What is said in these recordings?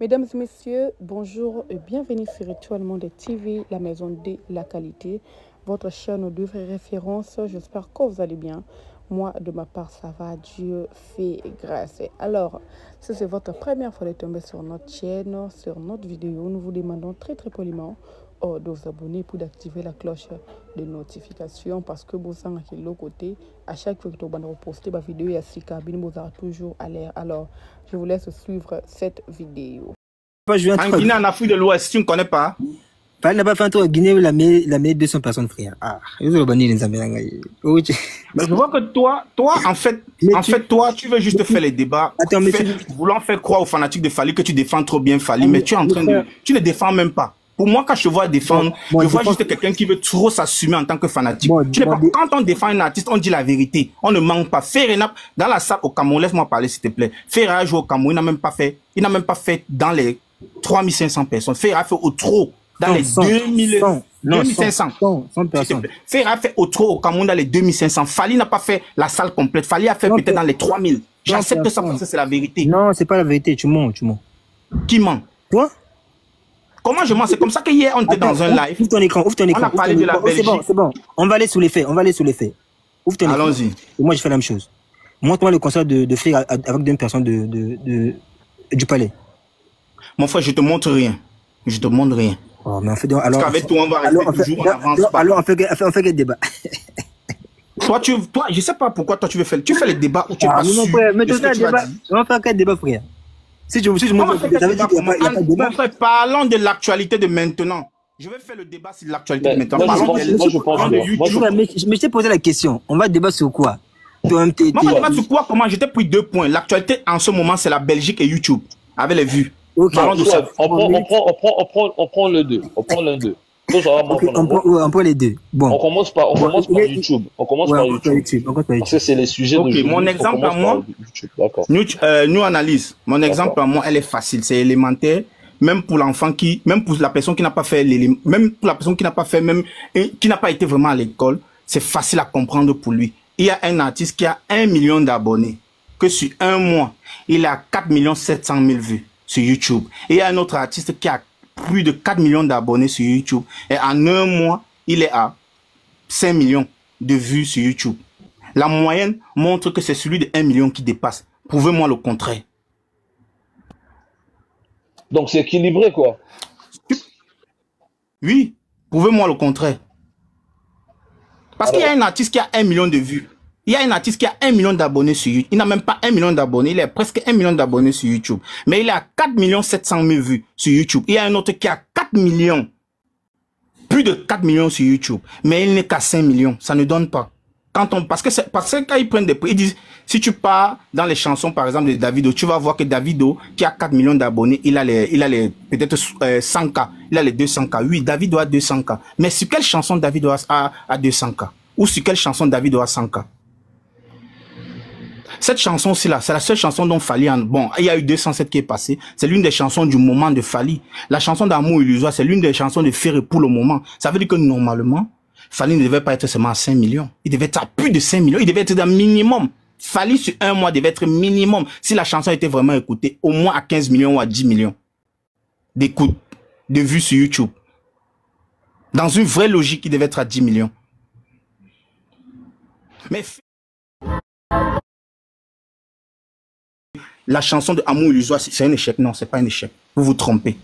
Mesdames et messieurs, bonjour et bienvenue sur Étoile Monde TV, la maison de la qualité, votre chaîne de référence. J'espère que vous allez bien. Moi, de ma part, ça va. Dieu fait grâce. Alors, si c'est votre première fois de tomber sur notre chaîne, sur notre vidéo, nous vous demandons très poliment de vous abonner pour d'activer la cloche de notification parce que vous savez que l'autre côté, à chaque fois que vous allez poster ma vidéo, il y a six cabines, vous aurez toujours à l'air. Alors, je vous laisse suivre cette vidéo. En Guinée, en Afrique de l'Ouest, tu ne connais pas? Pas n'a pas fait un tour à Guinée où la met 200 personnes, frère. Ah, ils ont banni les Américains. Mais je vois que toi, en fait, toi, tu veux juste faire les débats. Attends, mais voulant faire croire aux fanatiques de Fally que tu défends trop bien Fally, mais tu es en train de, tu ne défends même pas. Pour moi, quand je te vois défendre, je vois juste quelqu'un qui veut trop s'assumer en tant que fanatique. Quand on défend un artiste, on dit la vérité. On ne manque pas. Ferra, dans la salle au Cameroun, laisse-moi parler s'il te plaît. Ferra a joué au Cameroun, il n'a même pas fait dans les 3500 personnes. Ferra a fait au trop dans les 2500. 100 personnes. Ferra a fait au trop au Cameroun dans les 2500. Fally n'a pas fait la salle complète. Fally a fait peut-être dans les 3000. J'accepte ça parce que c'est la vérité. Non, c'est pas la vérité. Tu mens. Qui ment? Toi? Comment je mens? C'est comme ça qu'hier, on était dans un live. Ouvre ton écran. On a parlé de la Belgique. C'est bon. On va aller sous les faits. Ouvre ton écran. Allons-y. Et moi, je fais la même chose. Montre-moi le concert de faire avec deux personnes du palais. Mon frère, je te montre rien. Oh, mais on fait donc, alors. Parce qu'avec toi, on va rester toujours en avance. Alors, on fait quel débat? Toi, je sais pas pourquoi toi tu veux faire. Tu fais les débats où tu es pas sûr. Mais tu fais un débat. On va faire quel débat, frère? Si je montre, ça veut dire qu'il n'y a pas de débat. Parlons de l'actualité de maintenant. Je vais faire le débat sur l'actualité de maintenant. Moi, je t'ai posé la question. On va débattre sur quoi? On va débattre sur quoi? Comment? Je t'ai pris 2 points. L'actualité en ce moment, c'est la Belgique et YouTube. Avec les vues. Okay. On prend le 2. On prend les deux. Bon. On commence par YouTube. Parce que c'est les sujets de YouTube. Mon exemple à moi, nous analyse. Mon exemple à moi, elle est facile, c'est élémentaire. Même pour l'enfant même pour la personne qui n'a pas fait qui n'a pas été vraiment à l'école, c'est facile à comprendre pour lui. Il y a un artiste qui a 1 million d'abonnés, que sur un mois, il a 4 700 000 vues sur YouTube. Et il y a un autre artiste qui a plus de 4 millions d'abonnés sur YouTube. Et en un mois, il est à 5 millions de vues sur YouTube. La moyenne montre que c'est celui de 1 million qui dépasse. Prouvez-moi le contraire. Donc c'est équilibré, quoi. Oui, prouvez-moi le contraire. Parce qu'il y a un artiste qui a 1 million de vues. Il y a un artiste qui a 1 million d'abonnés sur YouTube. Il n'a même pas 1 million d'abonnés. Il a presque 1 million d'abonnés sur YouTube. Mais il a 4 700 000 vues sur YouTube. Il y a un autre qui a 4 millions. Plus de 4 millions sur YouTube. Mais il n'est qu'à 5 millions. Ça ne donne pas. Parce que quand ils prennent des prix, ils disent, si tu pars dans les chansons, par exemple, de Davido, tu vas voir que Davido, qui a 4 millions d'abonnés, il a les peut-être 100K. Il a les 200K. Oui, Davido a 200K. Mais sur quelle chanson Davido a 200K? Ou sur quelle chanson Davido a 100K? Cette chanson-ci là, c'est la seule chanson dont Fally bon, il y a eu 207 qui est passée. C'est l'une des chansons du moment de Fally. La chanson d'Amour illusoire, c'est l'une des chansons de Ferré pour le moment. Ça veut dire que normalement, Fally ne devait pas être seulement à 5 millions. Il devait être à plus de 5 millions. Il devait être d'un minimum. Fally sur un mois devait être minimum. Si la chanson était vraiment écoutée, au moins à 15 millions ou à 10 millions d'écoutes, de vues sur YouTube. Dans une vraie logique, il devait être à 10 millions. Mais la chanson de Amour illusoire, c'est un échec. Non, c'est pas un échec. Vous vous trompez.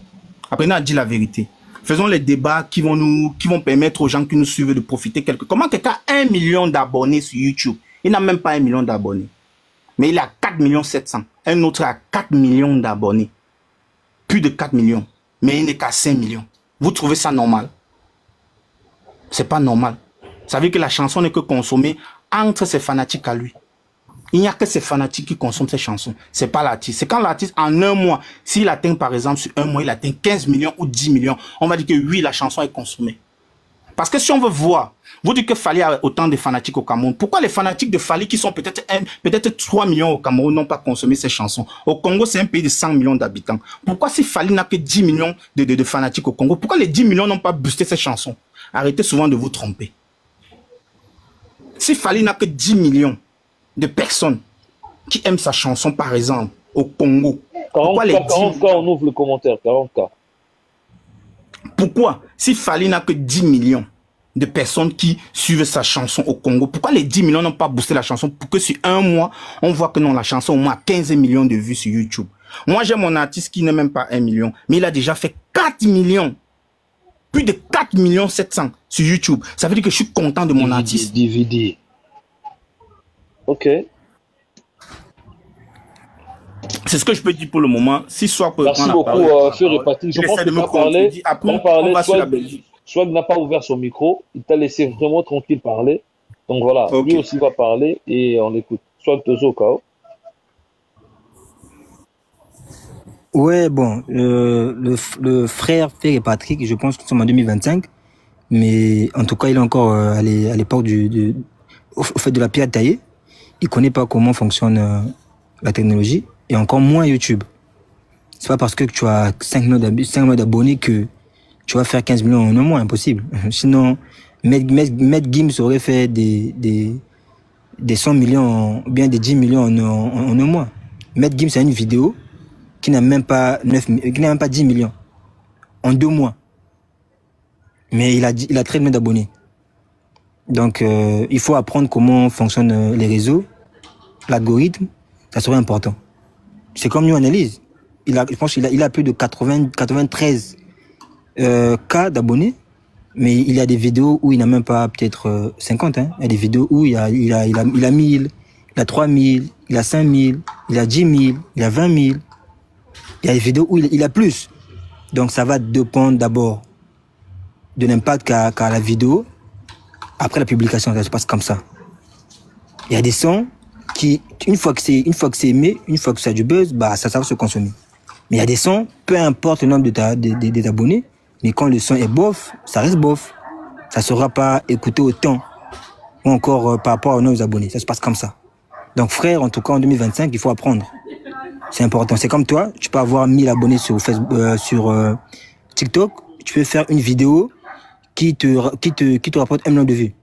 Apprenez à dire la vérité. Faisons les débats qui vont permettre aux gens qui nous suivent de profiter Comment quelqu'un a 1 million d'abonnés sur YouTube? Il n'a même pas 1 million d'abonnés. Mais il a 4 700 000. Un autre a 4 millions d'abonnés. Plus de 4 millions. Mais il n'est qu'à 5 millions. Vous trouvez ça normal? C'est pas normal. Ça veut dire que la chanson n'est que consommée entre ses fanatiques à lui. Il n'y a que ces fanatiques qui consomment ces chansons. C'est pas l'artiste. C'est quand l'artiste, en un mois, s'il atteint, par exemple, sur un mois, il atteint 15 millions ou 10 millions, on va dire que oui, la chanson est consommée. Parce que si on veut voir, vous dites que Fally a autant de fanatiques au Cameroun. Pourquoi les fanatiques de Fally, qui sont peut-être 3 millions au Cameroun, n'ont pas consommé ces chansons? Au Congo, c'est un pays de 100 millions d'habitants. Pourquoi si Fally n'a que 10 millions de fanatiques au Congo, pourquoi les 10 millions n'ont pas boosté ces chansons? Arrêtez souvent de vous tromper. Si Fally n'a que 10 millions de personnes qui aiment sa chanson, par exemple, au Congo, Pourquoi les 40K, on ouvre le commentaire, 40K. Pourquoi, si Fally n'a que 10 millions de personnes qui suivent sa chanson au Congo, pourquoi les 10 millions n'ont pas boosté la chanson pour que sur un mois, on voit que non, la chanson au moins a 15 millions de vues sur YouTube. Moi, j'ai mon artiste qui n'est même pas 1 million, mais il a déjà fait 4 millions. Plus de 4 millions 700 sur YouTube. Ça veut dire que je suis content de mon artiste. DVD. Ok. C'est ce que je peux dire pour le moment. Si soit peut merci beaucoup, Feu et Patrick. Je pense que tu as parlé. Après, on va sur la Belgique. Swag n'a pas ouvert son micro. Il t'a laissé vraiment tranquille parler. Donc voilà, lui aussi va parler et on l'écoute. Swag Tozo Kao. Ouais, bon, le frère Feu et Patrick, je pense qu'ils sont en 2025. Mais en tout cas, il est encore à l'époque au fait de la pierre taillée. Il connaît pas comment fonctionne la technologie. Et encore moins YouTube. C'est pas parce que tu as 5 millions d'abonnés que tu vas faire 15 millions en un mois, impossible. Sinon, Maître Gims aurait fait des 100 millions, ou bien des 10 millions en un mois. Maître Gims a une vidéo qui n'a même pas 10 millions en 2 mois. Mais il a très bien d'abonnés. Donc, il faut apprendre comment fonctionnent les réseaux, l'algorithme, ça serait important. C'est comme New Analyse. Je pense qu'il a plus de 93 cas d'abonnés, mais il y a des vidéos où il n'a même pas peut-être 50. Hein. Il y a des vidéos où il a 1000, il a 3000, il a 5000, il a 10 000, il a 20 000. Il y a des vidéos où il a plus. Donc ça va dépendre d'abord de l'impact qu'a la vidéo. Après la publication, ça se passe comme ça. Il y a des sons qui, une fois que c'est aimé, une fois que ça a du buzz, bah ça va se consommer. Mais il y a des sons, peu importe le nombre des abonnés, mais quand le son est bof, ça reste bof. Ça ne sera pas écouté autant, ou encore par rapport aux nouveaux abonnés. Ça se passe comme ça. Donc frère, en tout cas en 2025, il faut apprendre. C'est important. C'est comme toi, tu peux avoir 1000 abonnés sur Facebook, sur TikTok, tu peux faire une vidéo qui te rapporte 1 million de vues.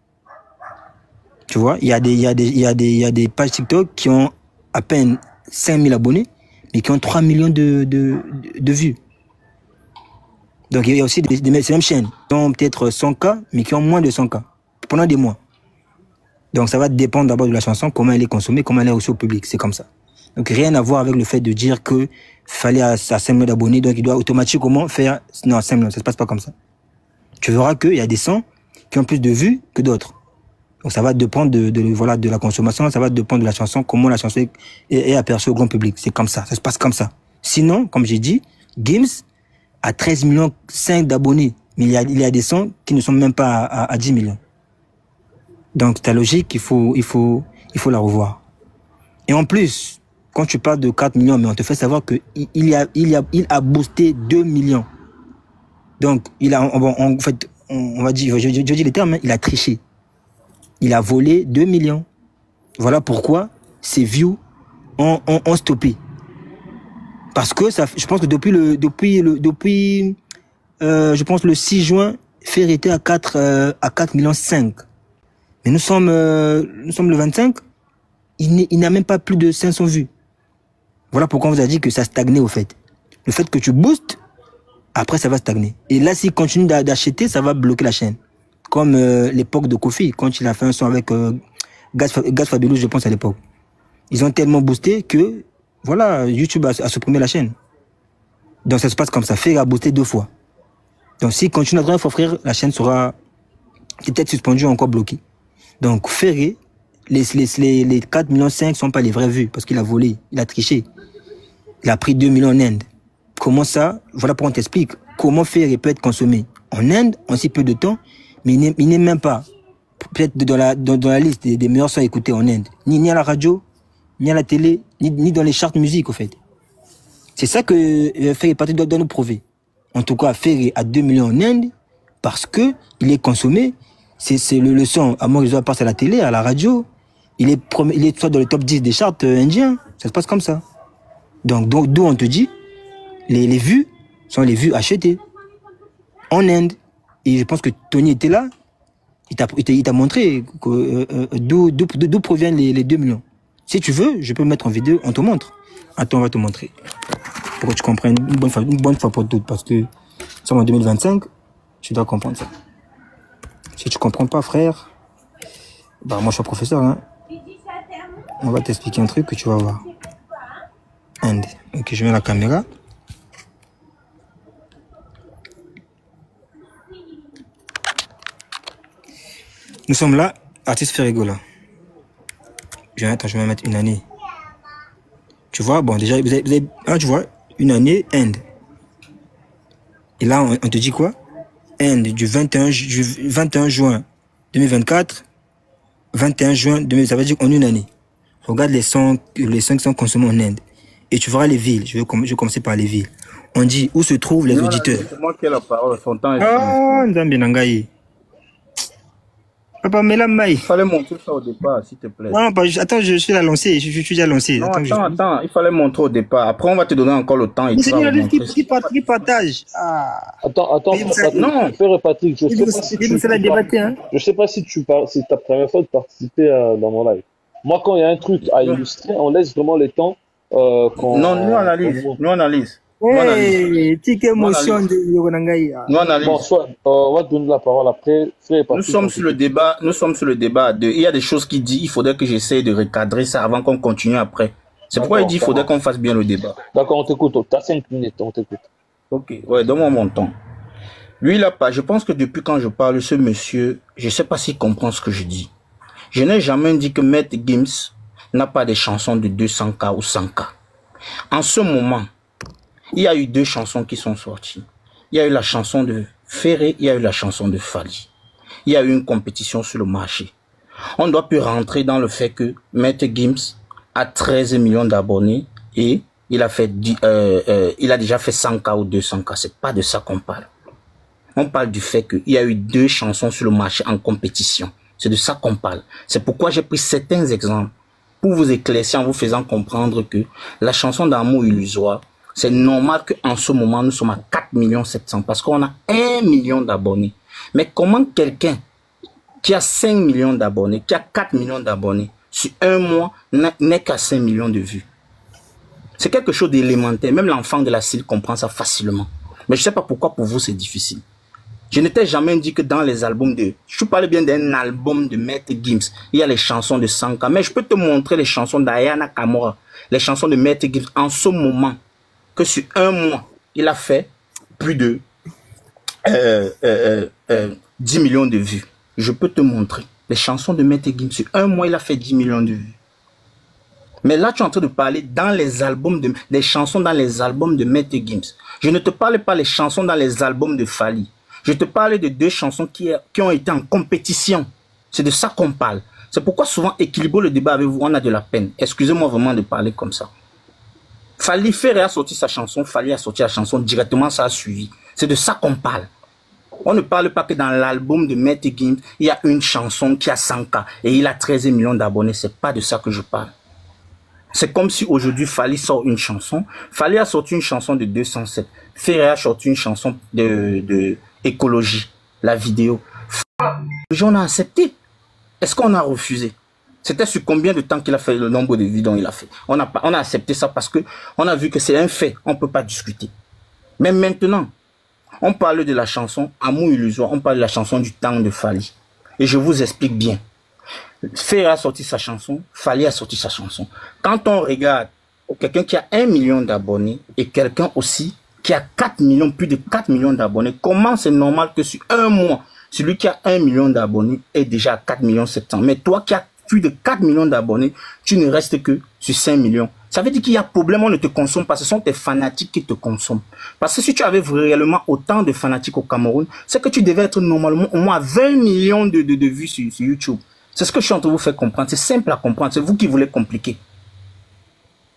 Tu vois, il y a des pages TikTok qui ont à peine 5000 abonnés, mais qui ont 3 millions de vues. Donc il y a aussi ces mêmes chaînes qui ont peut-être 100K, mais qui ont moins de 100K pendant des mois. Donc ça va dépendre d'abord de la chanson, comment elle est consommée, comment elle est reçue au public. C'est comme ça. Donc rien à voir avec le fait de dire que fallait à 5 millions d'abonnés, donc il doit automatiquement faire... Non, 5 millions, ça se passe pas comme ça. Tu verras qu'il y a des sons qui ont plus de vues que d'autres. Donc ça va dépendre de la consommation, ça va dépendre de la chanson, comment la chanson est aperçue au grand public. C'est comme ça se passe comme ça. Sinon, comme j'ai dit, Gims a 13,5 millions d'abonnés, mais il y a des sons qui ne sont même pas à 10 millions. Donc ta logique, il faut la revoir. Et en plus, quand tu parles de 4 millions, mais on te fait savoir que il a boosté 2 millions. Donc en fait, on va dire, je dis les termes, hein, il a triché. Il a volé 2 millions. Voilà pourquoi ses views ont stoppé. Parce que je pense que depuis je pense le 6 juin, Fer était à 4,5 millions. Mais nous sommes le 25, il n'a même pas plus de 500 vues. Voilà pourquoi on vous a dit que ça stagnait au fait. Le fait que tu boostes, après ça va stagner. Et là, s'il continue d'acheter, ça va bloquer la chaîne. Comme l'époque de Kofi, quand il a fait un son avec Gaz Fabulous, je pense à l'époque. Ils ont tellement boosté que, voilà, YouTube a supprimé la chaîne. Donc ça se passe comme ça. Fer a boosté 2 fois. Donc s'il continue à droite, frère, la chaîne sera peut-être suspendue ou encore bloquée. Donc Ferré, les 4,5 millions ne sont pas les vraies vues parce qu'il a volé, il a triché. Il a pris 2 millions en Inde. Comment ça? Voilà pourquoi on t'explique. Comment Ferré peut être consommé en Inde en si peu de temps, mais il n'est même pas peut-être dans la liste des meilleurs sons écoutés en Inde. Ni à la radio, ni à la télé, ni dans les charts musique, au fait. C'est ça que Ferré Patrick doit nous prouver. En tout cas, Ferré a 2 millions en Inde parce que il est consommé. C'est le son, à moins qu'il passe à la télé, à la radio. Il est soit dans le top 10 des charts indiens. Ça se passe comme ça. Donc d'où on te dit, les vues sont les vues achetées en Inde. Et je pense que Tony était là. Il t'a montré d'où proviennent les 2 millions. Si tu veux, je peux mettre en vidéo, on te montre. Attends, on va te montrer. pour que tu comprennes une bonne fois pour toutes. Parce que nous sommes en 2025, tu dois comprendre ça. Si tu comprends pas, frère, bah moi je suis professeur, hein. On va t'expliquer un truc que tu vas voir. Ok, je mets la caméra. Nous sommes là, artiste Ferrigo là. Attends, je vais mettre une année. Tu vois, bon déjà, vous avez tu vois, une année, Inde. Et là, on te dit quoi? Inde, du 21 juin 2024, 21 juin 2000, ça veut dire en une année. Regarde les sons qui sont consommés en Inde. Et tu verras les villes. Je vais commencer par les villes. On dit où se trouvent les auditeurs. C'est moi qui ai la parole. Son temps est fini. Nzambe Nangaï. Papa, mais là, Maï. Il fallait montrer ça au départ, s'il te plaît. Non, attends, je suis là lancé. Je suis déjà lancé. Non, attends. Il fallait montrer au départ. Après, on va te donner encore le temps. C'est lui qui partage. Attends. Non. Patrick, je sais pas si c'est ta première fois de participer dans mon live. Moi, quand il y a un truc à illustrer, on laisse vraiment les temps. Non, nous analyse. Ouais, petite émotion de Yoronangaï. Nous analyse. Bon, soit, on va te donner la parole après. Nous sommes sur le débat. Il y a des choses qu'il dit. Il faudrait que j'essaie de recadrer ça avant qu'on continue après. C'est pourquoi il dit qu'il faudrait qu'on fasse bien le débat. D'accord, on t'écoute. T'as 5 minutes, on t'écoute. Ok, ouais, donne-moi mon temps. Lui, là, je pense que depuis quand je parle, ce monsieur, je sais pas s'il comprend ce que je dis. Je n'ai jamais dit que Maître Gims n'a pas des chansons de 200K ou 100K. En ce moment, il y a eu 2 chansons qui sont sorties. Il y a eu la chanson de Ferré, il y a eu la chanson de Fally. Il y a eu une compétition sur le marché. On doit plus rentrer dans le fait que Maître Gims a 13 millions d'abonnés et il a déjà fait 100K ou 200K. C'est pas de ça qu'on parle. On parle du fait qu'il y a eu 2 chansons sur le marché en compétition. C'est de ça qu'on parle. C'est pourquoi j'ai pris certains exemples pour vous éclaircir en vous faisant comprendre que la chanson d'amour illusoire, c'est normal qu'en ce moment, nous sommes à 4 700 000 parce qu'on a 1 million d'abonnés. Mais comment quelqu'un qui a 5 millions d'abonnés, qui a 4 millions d'abonnés, sur un mois, n'est qu'à 5 millions de vues? C'est quelque chose d'élémentaire. Même l'enfant de la CIL comprend ça facilement. Mais je ne sais pas pourquoi pour vous c'est difficile. Je ne t'ai jamais dit que dans les albums de... Je parlais bien d'un album de Maître Gims. Il y a les chansons de 100K. Mais je peux te montrer les chansons d'Ayana Kamura. Les chansons de Maître Gims en ce moment. Que sur un mois, il a fait plus de 10 millions de vues. Je peux te montrer. Les chansons de Maître Gims. Sur un mois, il a fait 10 millions de vues. Mais là, tu es en train de parler dans les albums des chansons dans les albums de Maître Gims. Je ne te parle pas les chansons dans les albums de Fally. Je te parle de 2 chansons qui ont été en compétition. C'est de ça qu'on parle. C'est pourquoi souvent équilibrer le débat avec vous, on a de la peine. Excusez-moi vraiment de parler comme ça. Fally Ferré a sorti sa chanson, Fally a sorti la chanson, directement ça a suivi. C'est de ça qu'on parle. On ne parle pas que dans l'album de Maître Gims, il y a une chanson qui a 100K et il a 13 millions d'abonnés. C'est pas de ça que je parle. C'est comme si aujourd'hui Fally sort une chanson. Fally a sorti une chanson de 207. Ferré a sorti une chanson de écologie, la vidéo. Les gens ont accepté. Est-ce qu'on a refusé? C'était sur combien de temps qu'il a fait le nombre de vues dont il a fait? On a accepté ça parce que on a vu que c'est un fait. On ne peut pas discuter. Mais maintenant, on parle de la chanson Amour illusoire. On parle de la chanson du temps de Fally. Et je vous explique bien. Ferré a sorti sa chanson, Fally a sorti sa chanson. Quand on regarde quelqu'un qui a 1 million d'abonnés et quelqu'un aussi qui a 4 millions, plus de 4 millions d'abonnés, comment c'est normal que sur un mois, celui qui a 1 million d'abonnés est déjà à 4 700 000. Mais toi qui as plus de 4 millions d'abonnés, tu ne restes que sur 5 millions. Ça veut dire qu'il y a problème, on ne te consomme pas. Ce sont tes fanatiques qui te consomment. Parce que si tu avais réellement autant de fanatiques au Cameroun, c'est que tu devais être normalement au moins 20 millions de vues sur YouTube. C'est ce que je suis en train de vous faire comprendre. C'est simple à comprendre. C'est vous qui voulez compliquer.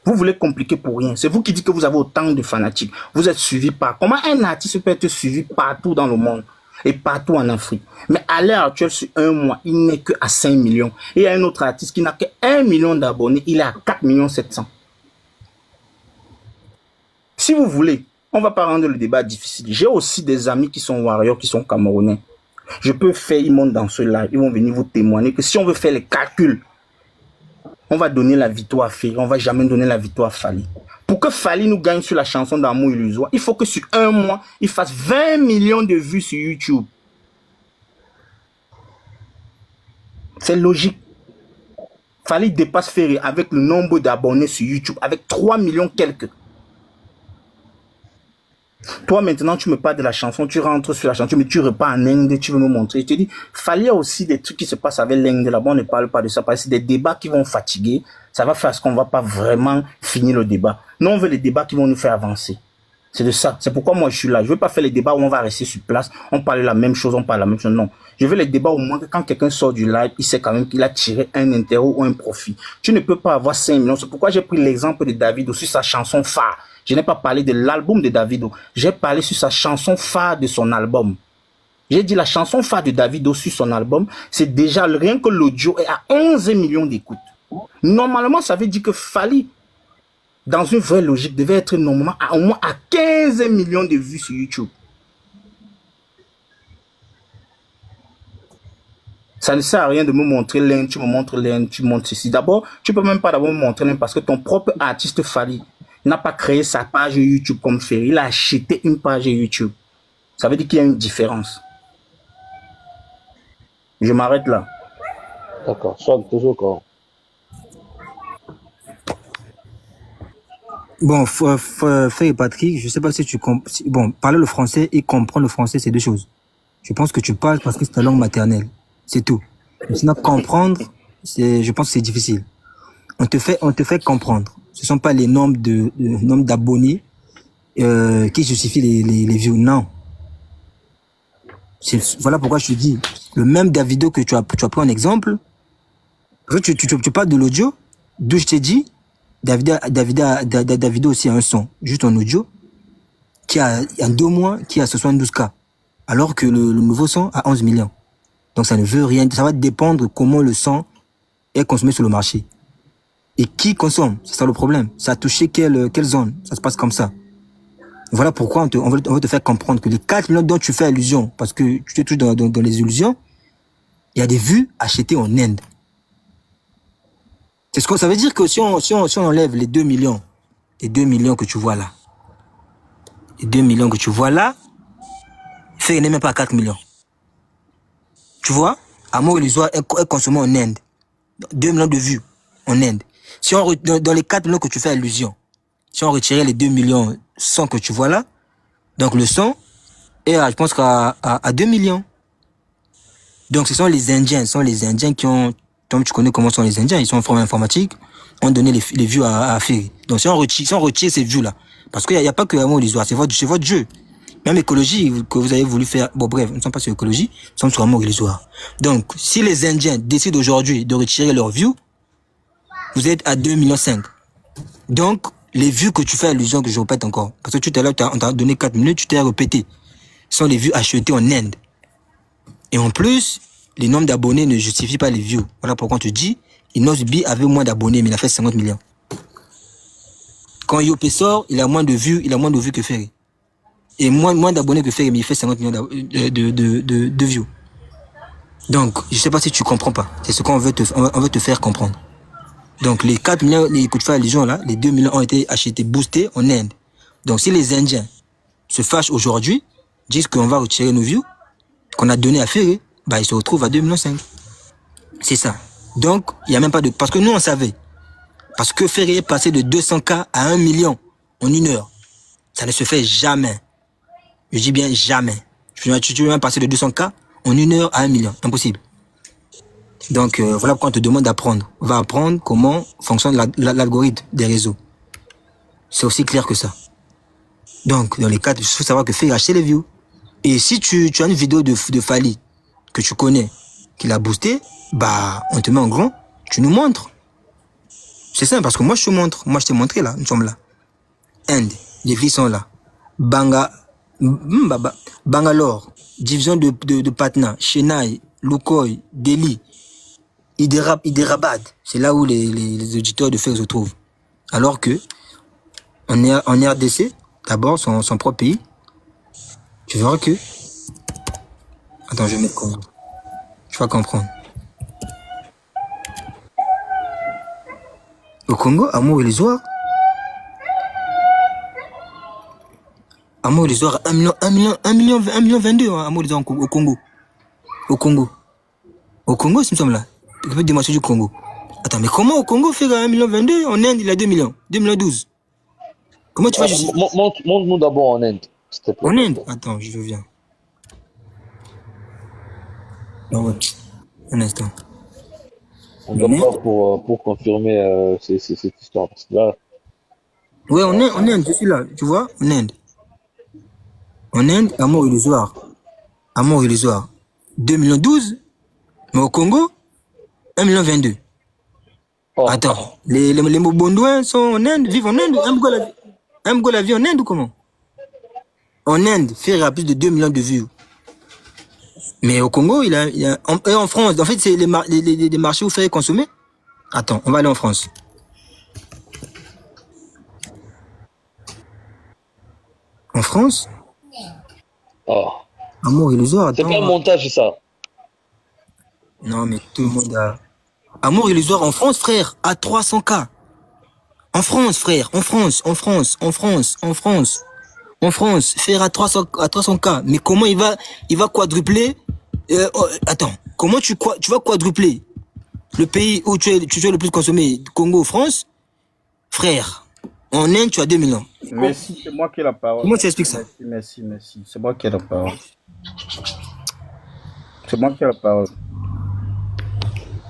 Vous voulez compliquer pour rien. C'est vous qui dites que vous avez autant de fanatiques. Vous êtes suivi par... Comment un artiste peut être suivi partout dans le monde et partout en Afrique? Mais à l'heure actuelle, sur un mois, il n'est que à 5 millions. Et il y a un autre artiste qui n'a que 1 million d'abonnés. Il est à 4 700 000. Si vous voulez, on ne va pas rendre le débat difficile. J'ai aussi des amis qui sont warriors, qui sont camerounais. Je peux faire, ils montent dans ce live, ils vont venir vous témoigner que si on veut faire les calculs, on va donner la victoire à Ferry, on va jamais donner la victoire à Fally. Pour que Fally nous gagne sur la chanson d'Amour illusoire, il faut que sur un mois, il fasse 20 millions de vues sur YouTube. C'est logique. Fally dépasse Ferry avec le nombre d'abonnés sur YouTube, avec 3 millions quelques. Toi, maintenant, tu me parles de la chanson, tu rentres sur la chanson, mais tu repars en Inde, tu veux me montrer. Je te dis, Fally a aussi des trucs qui se passent avec l'Inde là-bas, on ne parle pas de ça, parce que c'est des débats qui vont fatiguer, ça va faire ce qu'on ne va pas vraiment finir le débat. Nous, on veut les débats qui vont nous faire avancer. C'est de ça. C'est pourquoi moi, je suis là. Je ne veux pas faire les débats où on va rester sur place, on parle de la même chose, on parle de la même chose. Non. Je veux les débats au moins que quand quelqu'un sort du live, il sait quand même qu'il a tiré un intérêt ou un profit. Tu ne peux pas avoir 5 millions. C'est pourquoi j'ai pris l'exemple de Davido sur sa chanson phare. Je n'ai pas parlé de l'album de Davido. J'ai parlé sur sa chanson phare de son album. J'ai dit la chanson phare de Davido sur son album, c'est déjà rien que l'audio est à 11 millions d'écoutes. Normalement, ça veut dire que Fally, dans une vraie logique, devait être normalement au moins à 15 millions de vues sur YouTube. Ça ne sert à rien de me montrer l'un, tu me montres l'un, tu montres ceci. D'abord, tu peux même pas d'abord me montrer l'un parce que ton propre artiste Fally n'a pas créé sa page YouTube comme Ferry. Il a acheté une page YouTube. Ça veut dire qu'il y a une différence. Je m'arrête là. D'accord, soit toujours quand. Bon, Ferry et Patrick, je sais pas si tu comprends. Bon, parler le français et comprendre le français, c'est deux choses. Je pense que tu parles parce que c'est ta langue maternelle. C'est tout. Mais sinon, comprendre, je pense que c'est difficile. On te fait comprendre. Ce sont pas les nombres d'abonnés qui justifient les views. Non. Voilà pourquoi je te dis, le même Davido que tu as pris en exemple, tu parles de l'audio, d'où je t'ai dit, Davido aussi a un son, juste en audio, qui a, en 2 mois, qui a 72K, alors que le nouveau son a 11 millions. Donc ça ne veut rien, ça va dépendre de comment le son est consommé sur le marché. Et qui consomme, c'est ça le problème. Ça a touché quelle zone, ça se passe comme ça. Voilà pourquoi on veut te faire comprendre que les 4 millions dont tu fais allusion, parce que tu te touches dans les illusions, il y a des vues achetées en Inde. C'est ce que ça veut dire que si on enlève les 2 millions que tu vois là, les 2 millions que tu vois là, Ferry n'est même pas à 4 millions. Tu vois, Amour illusoire est consommé en Inde. 2 millions de vues en Inde. Si on dans les 4 millions que tu fais allusion, si on retirait les 2 millions 100 que tu vois là, donc le son est je pense à 2 millions. Donc ce sont les Indiens qui ont, comme tu connais comment sont les Indiens, ils sont en forme informatique, ont donné les vues à Ferry. Donc si on retire ces vues là, parce qu'il n'y a pas que Amour illusoire, c'est votre jeu. Même écologie que vous avez voulu faire, bon bref, nous ne sommes pas sur écologie, nous sommes sur Amour illusoire. Donc si les Indiens décident aujourd'hui de retirer leurs vues, vous êtes à 2,5 millions. Donc les vues que tu fais allusion, que je répète encore, parce que tout à l'heure on t'a donné 4 minutes, tu t'es répété, sont les vues achetées en Inde. Et en plus, les nombres d'abonnés ne justifient pas les vues. Voilà pourquoi on te dit, Inosbi avait moins d'abonnés, mais il a fait 50 millions. Quand Yopé sort, il a moins de vues que Ferry. Et moins d'abonnés que Ferry, mais il fait 50 millions de vues. Donc, je sais pas si tu comprends pas. C'est ce qu'on veut te faire comprendre. Donc, les 4 millions que tu fais allusion là, les 2 millions ont été achetés, boostés en Inde. Donc, si les Indiens se fâchent aujourd'hui, disent qu'on va retirer nos vues, qu'on a donné à Ferry, bah, ils se retrouvent à 2,5 millions. C'est ça. Donc, il n'y a même pas de... Parce que nous, on savait. Parce que Ferry est passé de 200K à 1 million en 1 heure. Ça ne se fait jamais. Je dis bien jamais. Tu veux même passer de 200K en 1 heure à 1 million. Impossible. Donc, voilà pourquoi on te demande d'apprendre. On va apprendre comment fonctionne l'algorithme des réseaux. C'est aussi clair que ça. Donc, dans les cas, il faut savoir que Ferry a acheté les views. Et si tu as une vidéo de Fally que tu connais, qu'il a boosté, bah, on te met en grand, tu nous montres. C'est simple, parce que moi, je te montre. Moi, je t'ai montré, là. Nous sommes là. Inde. Les filles sont là. Bangalore. Division de Patna. Chennai. Lukoy. Delhi. Hyderabad. C'est là où les auditeurs de Ferry se trouvent. Alors que, en RDC, d'abord, son propre pays, tu verras que... Attends, je vais mettre comment. Tu vas comprendre. Au Congo, amour illusoire. Amour illusoire, 1 million 22, hein, amour illusoire au Congo. Au Congo. Au Congo, c'est me là. Tu peux démarcher du Congo. Attends, mais comment au Congo fait 1 million 22? En Inde, il a 2 millions. 2 millions 12. Comment tu vas justifier? Montre-nous d'abord en Inde. En Inde? Attends, je viens. Ah ouais. Un instant. On doit pas pour confirmer cette histoire. Parce que là... Ouais, en Inde, je suis là. Tu vois? En Inde. En Inde, amour illusoire. Amour illusoire. 2 millions 12. Mais au Congo, 1 million 22. Oh. Attends, les Mobondouins sont en Inde, vivent en Inde. Mgo la vie en Inde ou comment? En Inde, Frère a plus de 2 millions de vues. Mais au Congo, il a et en France, en fait, c'est les marchés où Frère consommer. Attends, on va aller en France. En France? Oh. Amour illusoire. C'est pas un montage, ça. Non, mais tout le monde a... Amour illusoire en France, frère, à 300K. En France, frère, en France, frère, à 300K. Mais comment il va quadrupler attends, comment tu vas quadrupler le pays où tu es le plus consommé, Congo, France, frère. En Inde, tu as 2 millions. Merci, c'est moi qui ai la parole. Comment tu expliques ça? Merci. C'est moi qui ai la parole. C'est moi qui ai la parole.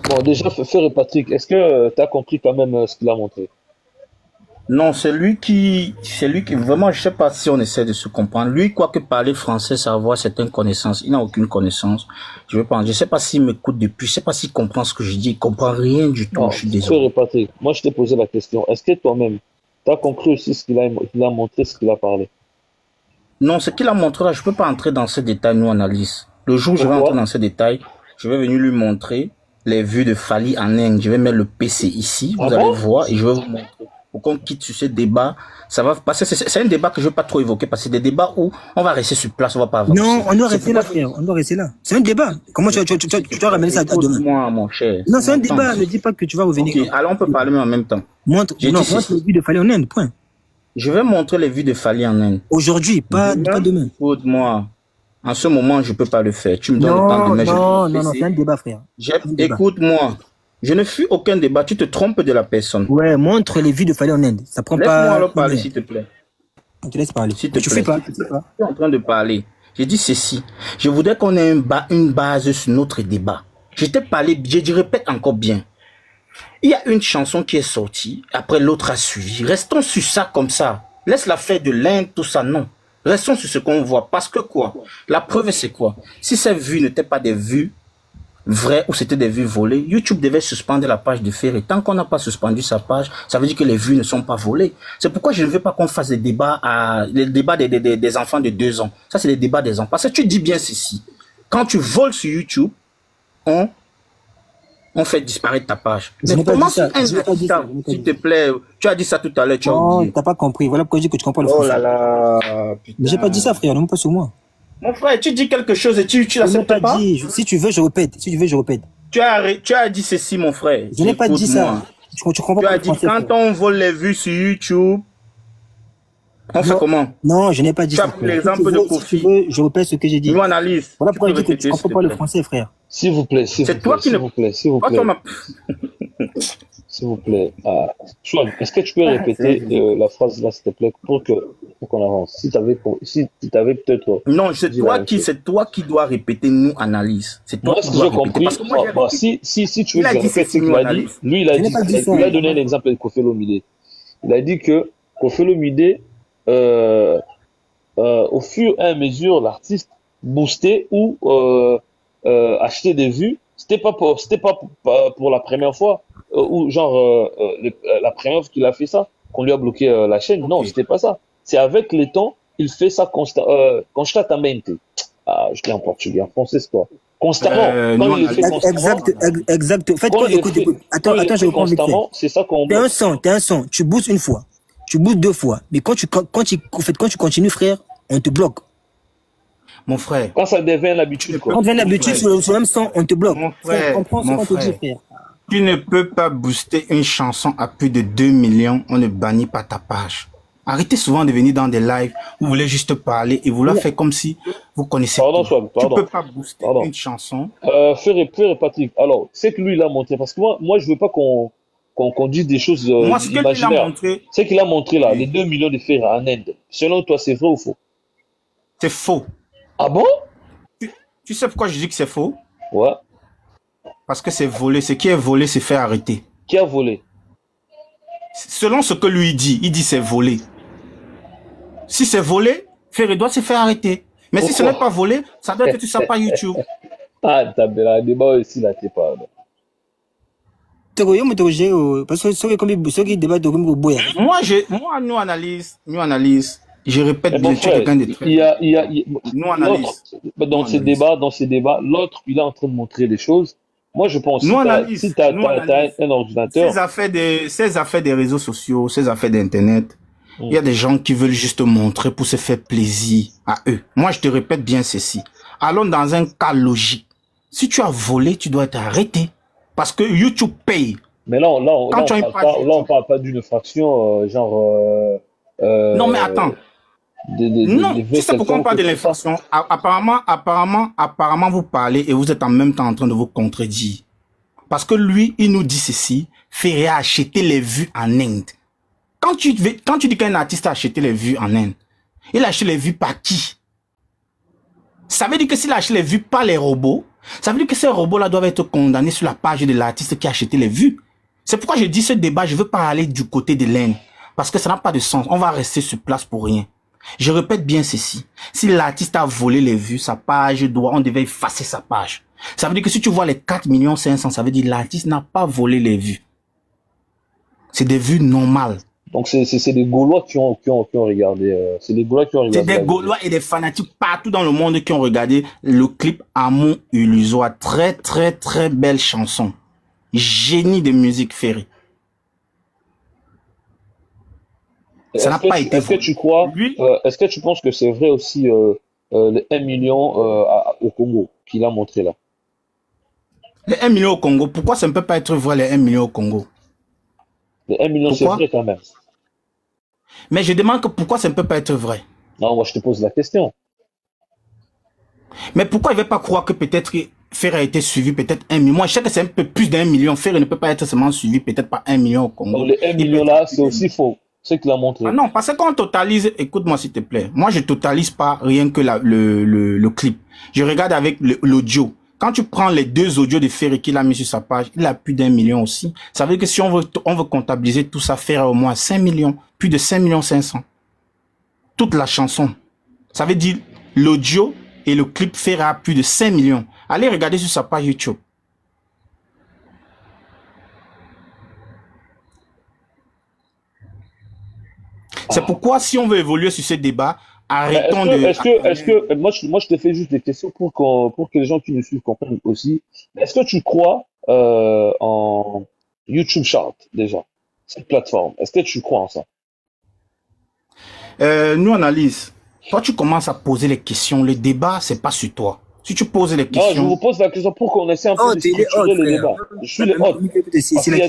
Bon, déjà, Frère et Patrick, est-ce que tu as compris quand même ce qu'il a montré? Non, c'est lui qui, vraiment, je sais pas si on essaie de se comprendre. Lui, quoique parler français, savoir certaines connaissances, il n'a aucune connaissance. Je sais pas s'il m'écoute depuis, je sais pas s'il comprend ce que je dis, il comprend rien du tout. Non, je suis désolé. Frère et Patrick, moi je t'ai posé la question. Est-ce que toi-même, tu as compris aussi ce qu'il a montré, ce qu'il a parlé? Non, ce qu'il a montré là, je peux pas entrer dans ces détails, nous analyse. Le jour où je vais entrer dans ces détails, je vais venir lui montrer les vues de Fally en Inde. Je vais mettre le PC ici, vous allez voir, et je vais vous montrer. Pour qu'on quitte sur ce débat, ça va passer. C'est un débat que je ne veux pas trop évoquer parce que c'est des débats où on va rester sur place, on va pas avancer. Non, on doit rester là, frère. On doit rester là. C'est un débat. Comment tu vas ramener ça à demain? Moi, mon cher. Non, c'est un débat. Ne dis pas que tu vas revenir. Ok, alors on peut parler mais en même temps. Montre les vues de Fally en Inde, point. Je vais montrer les vues de Fally en Inde. Aujourd'hui, pas demain. Écoute-moi. En ce moment, je peux pas le faire. Tu me donnes le temps de mettre. Non, c'est un débat, frère. Écoute-moi. Je ne fuis aucun débat, tu te trompes de la personne. Ouais, montre les vues de Fally en Inde. Ça prend pas... Laisse-moi alors parler, s'il te plaît. On te laisse parler. S'il te plaît. Tu fais pas. Je suis en train de parler. J'ai dit ceci. Je voudrais qu'on ait une base sur notre débat. Je t'ai parlé, je répète encore bien. Il y a une chanson qui est sortie, après l'autre a suivi. Restons sur ça comme ça. Laisse la fête de l'Inde, tout ça, non. Restons sur ce qu'on voit. Parce que quoi? La preuve, c'est quoi? Si ces vues n'étaient pas des vues vrai ou c'était des vues volées, YouTube devait suspendre la page de Frère. Et tant qu'on n'a pas suspendu sa page, ça veut dire que les vues ne sont pas volées. C'est pourquoi je ne veux pas qu'on fasse des débats les débats des enfants de 2 ans. Ça, c'est les débats des enfants. Parce que tu dis bien ceci. Quand tu voles sur YouTube, on fait disparaître ta page. Mais comment s'il te plaît, tu as dit ça tout à l'heure, tu as oublié. Non, t'as pas compris. Voilà pourquoi je dis que tu comprends le français. Oh là là. Mais j'ai pas dit ça, frère. Non, pas sur moi. Mon frère, tu dis quelque chose et tu l'acceptes pas? Si tu veux, je répète. Tu as dit ceci, mon frère. Je n'ai pas dit ça. Tu comprends pas. Tu as dit quand on vole les vues sur YouTube, on fait comment? Non, je n'ai pas dit ça. Tu as pris l'exemple de Kofi. Si tu veux, je répète ce que j'ai dit. Nous analyse. Voilà pourquoi je dis que tu comprends pas le français, frère. S'il vous plaît, s'il vous plaît. S'il vous plaît. Chouane, est-ce que tu peux répéter la phrase là, s'il te plaît, pour qu'on avance? Si tu avais peut-être... Non, c'est toi qui dois répéter, nous analyse. C'est toi qui dois répéter. Parce que moi, si tu veux que je répète ce qu'il a dit, lui, il a donné l'exemple de Koffi Olomide. Il a dit que Koffi Olomide, au fur et à mesure, l'artiste boostait ou achetait des vues. C'était pas pour la première fois, ou genre la première fois qu'il a fait ça, qu'on lui a bloqué la chaîne. Non, c'était pas ça. C'est avec le temps, il fait ça constantemente. Je dis en portugais, en français c'est quoi? Constamment. Quand il le fait constamment. Exact. Faites quoi? Écoute. Attends, je reprends vite fait. C'est ça qu'on. T'es un son. Tu boostes une fois. Tu boostes 2 fois. Mais quand tu continues, frère, on te bloque. Mon frère. Quand ça devient l'habitude, quoi. Quand ça devient l'habitude sur le même son, on te bloque. Mon frère. On comprend ce qu'on te dit, frère. Tu ne peux pas booster une chanson à plus de 2 millions, on ne bannit pas ta page. Arrêtez souvent de venir dans des lives, vous voulez juste parler et vouloir faire comme si vous connaissez Pardon, tout. Tu pardon. peux pas booster Pardon. une chanson. Frère et Patrick, alors, c'est que lui, il a montré, parce que moi je veux pas qu'on dise des choses Moi, ce que lui a imaginaires. montré, C'est qu'il a montré là, les 2 millions de frères en Inde. Selon toi, c'est vrai ou faux? c'est faux. Ah bon? Tu sais pourquoi je dis que c'est faux? Ouais. Parce que c'est volé. Ce qui est volé, c'est fait arrêter. Qui a volé? Selon ce que lui dit, il dit c'est volé. Si c'est volé, Ferré doit se faire arrêter. Mais si ce n'est pas volé, ça doit être tout ça par YouTube. Ah, t'as bien débat aussi là, t'es pas. Parce que ceux qui débattent de Moi, nous analyse. Je répète Mais bien, mon tu es frère, quelqu'un de très... Nous analyse. dans ces débats, l'autre, il est en train de montrer des choses. Moi, je pense, Nous analyse. si t'as un ordinateur. Ces affaires des réseaux sociaux, ces affaires d'Internet, il y a des gens qui veulent juste montrer pour se faire plaisir à eux. Moi, je te répète bien ceci. Allons dans un cas logique. Si tu as volé, tu dois être arrêté. Parce que YouTube paye. Mais là, on parle pas d'une fraction, non, mais attends. Non, tu sais pourquoi on parle de l'inflation? Apparemment, vous parlez et vous êtes en même temps en train de vous contredire. Parce que lui, il nous dit ceci, Ferré a acheté les vues en Inde. Quand tu dis qu'un artiste a acheté les vues en Inde, il a acheté les vues par qui? Ça veut dire que s'il a acheté les vues par les robots, ça veut dire que ces robots-là doivent être condamnés sur la page de l'artiste qui a acheté les vues. C'est pourquoi je dis ce débat, je veux pas aller du côté de l'Inde. Parce que ça n'a pas de sens. On va rester sur place pour rien. Je répète bien ceci. Si l'artiste a volé les vues, sa page on devait effacer sa page. Ça veut dire que si tu vois les 4 500 000, ça veut dire que l'artiste n'a pas volé les vues. C'est des vues normales. Donc c'est des Gaulois qui ont regardé. C'est des Gaulois qui ont regardé. C'est des Gaulois et des fanatiques partout dans le monde qui ont regardé le clip Amour illusoire. Très très très belle chanson. Génie de musique Ferré. Ça n'a pas été. Est-ce que tu crois, est-ce que tu penses que c'est vrai aussi le 1 million au Congo qu'il a montré là? Le 1 million au Congo, pourquoi ça ne peut pas être vrai le 1 million au Congo? Le 1 million c'est vrai quand même. Mais je demande que pourquoi ça ne peut pas être vrai? Non, moi je te pose la question. Mais pourquoi il ne veut pas croire que peut-être Ferré a été suivi peut-être 1 million? Moi je sais que c'est un peu plus d'1 million. Ferré ne peut pas être seulement suivi peut-être par 1 million au Congo. Donc le 1 million là c'est aussi faux. Ce qu'il a montré. Ah non, parce que quand on totalise, écoute-moi s'il te plaît, moi je totalise pas rien que le clip. Je regarde avec l'audio. Quand tu prends les 2 audios de Ferré qu'il a mis sur sa page, il a plus d'1 million aussi. Ça veut dire que si on veut comptabiliser tout ça, Ferré au moins 5 millions, plus de 5 millions 500. Toute la chanson. Ça veut dire l'audio et le clip Ferré a plus de 5 millions. Allez regarder sur sa page YouTube. C'est pourquoi, si on veut évoluer sur ce débat, arrêtons de... Est-ce que moi, je te fais juste des questions pour que les gens qui nous suivent comprennent aussi. Est-ce que tu crois en YouTube Chart, déjà, cette plateforme? Est-ce que tu crois en ça? Nous, analyse. Toi, tu commences à poser les questions. Le débat, c'est pas sur toi. Si tu poses les questions... Non, je vous pose la question pour qu'on essaie un peu de structurer le débat. Je suis les hôtes. Parce qu'il y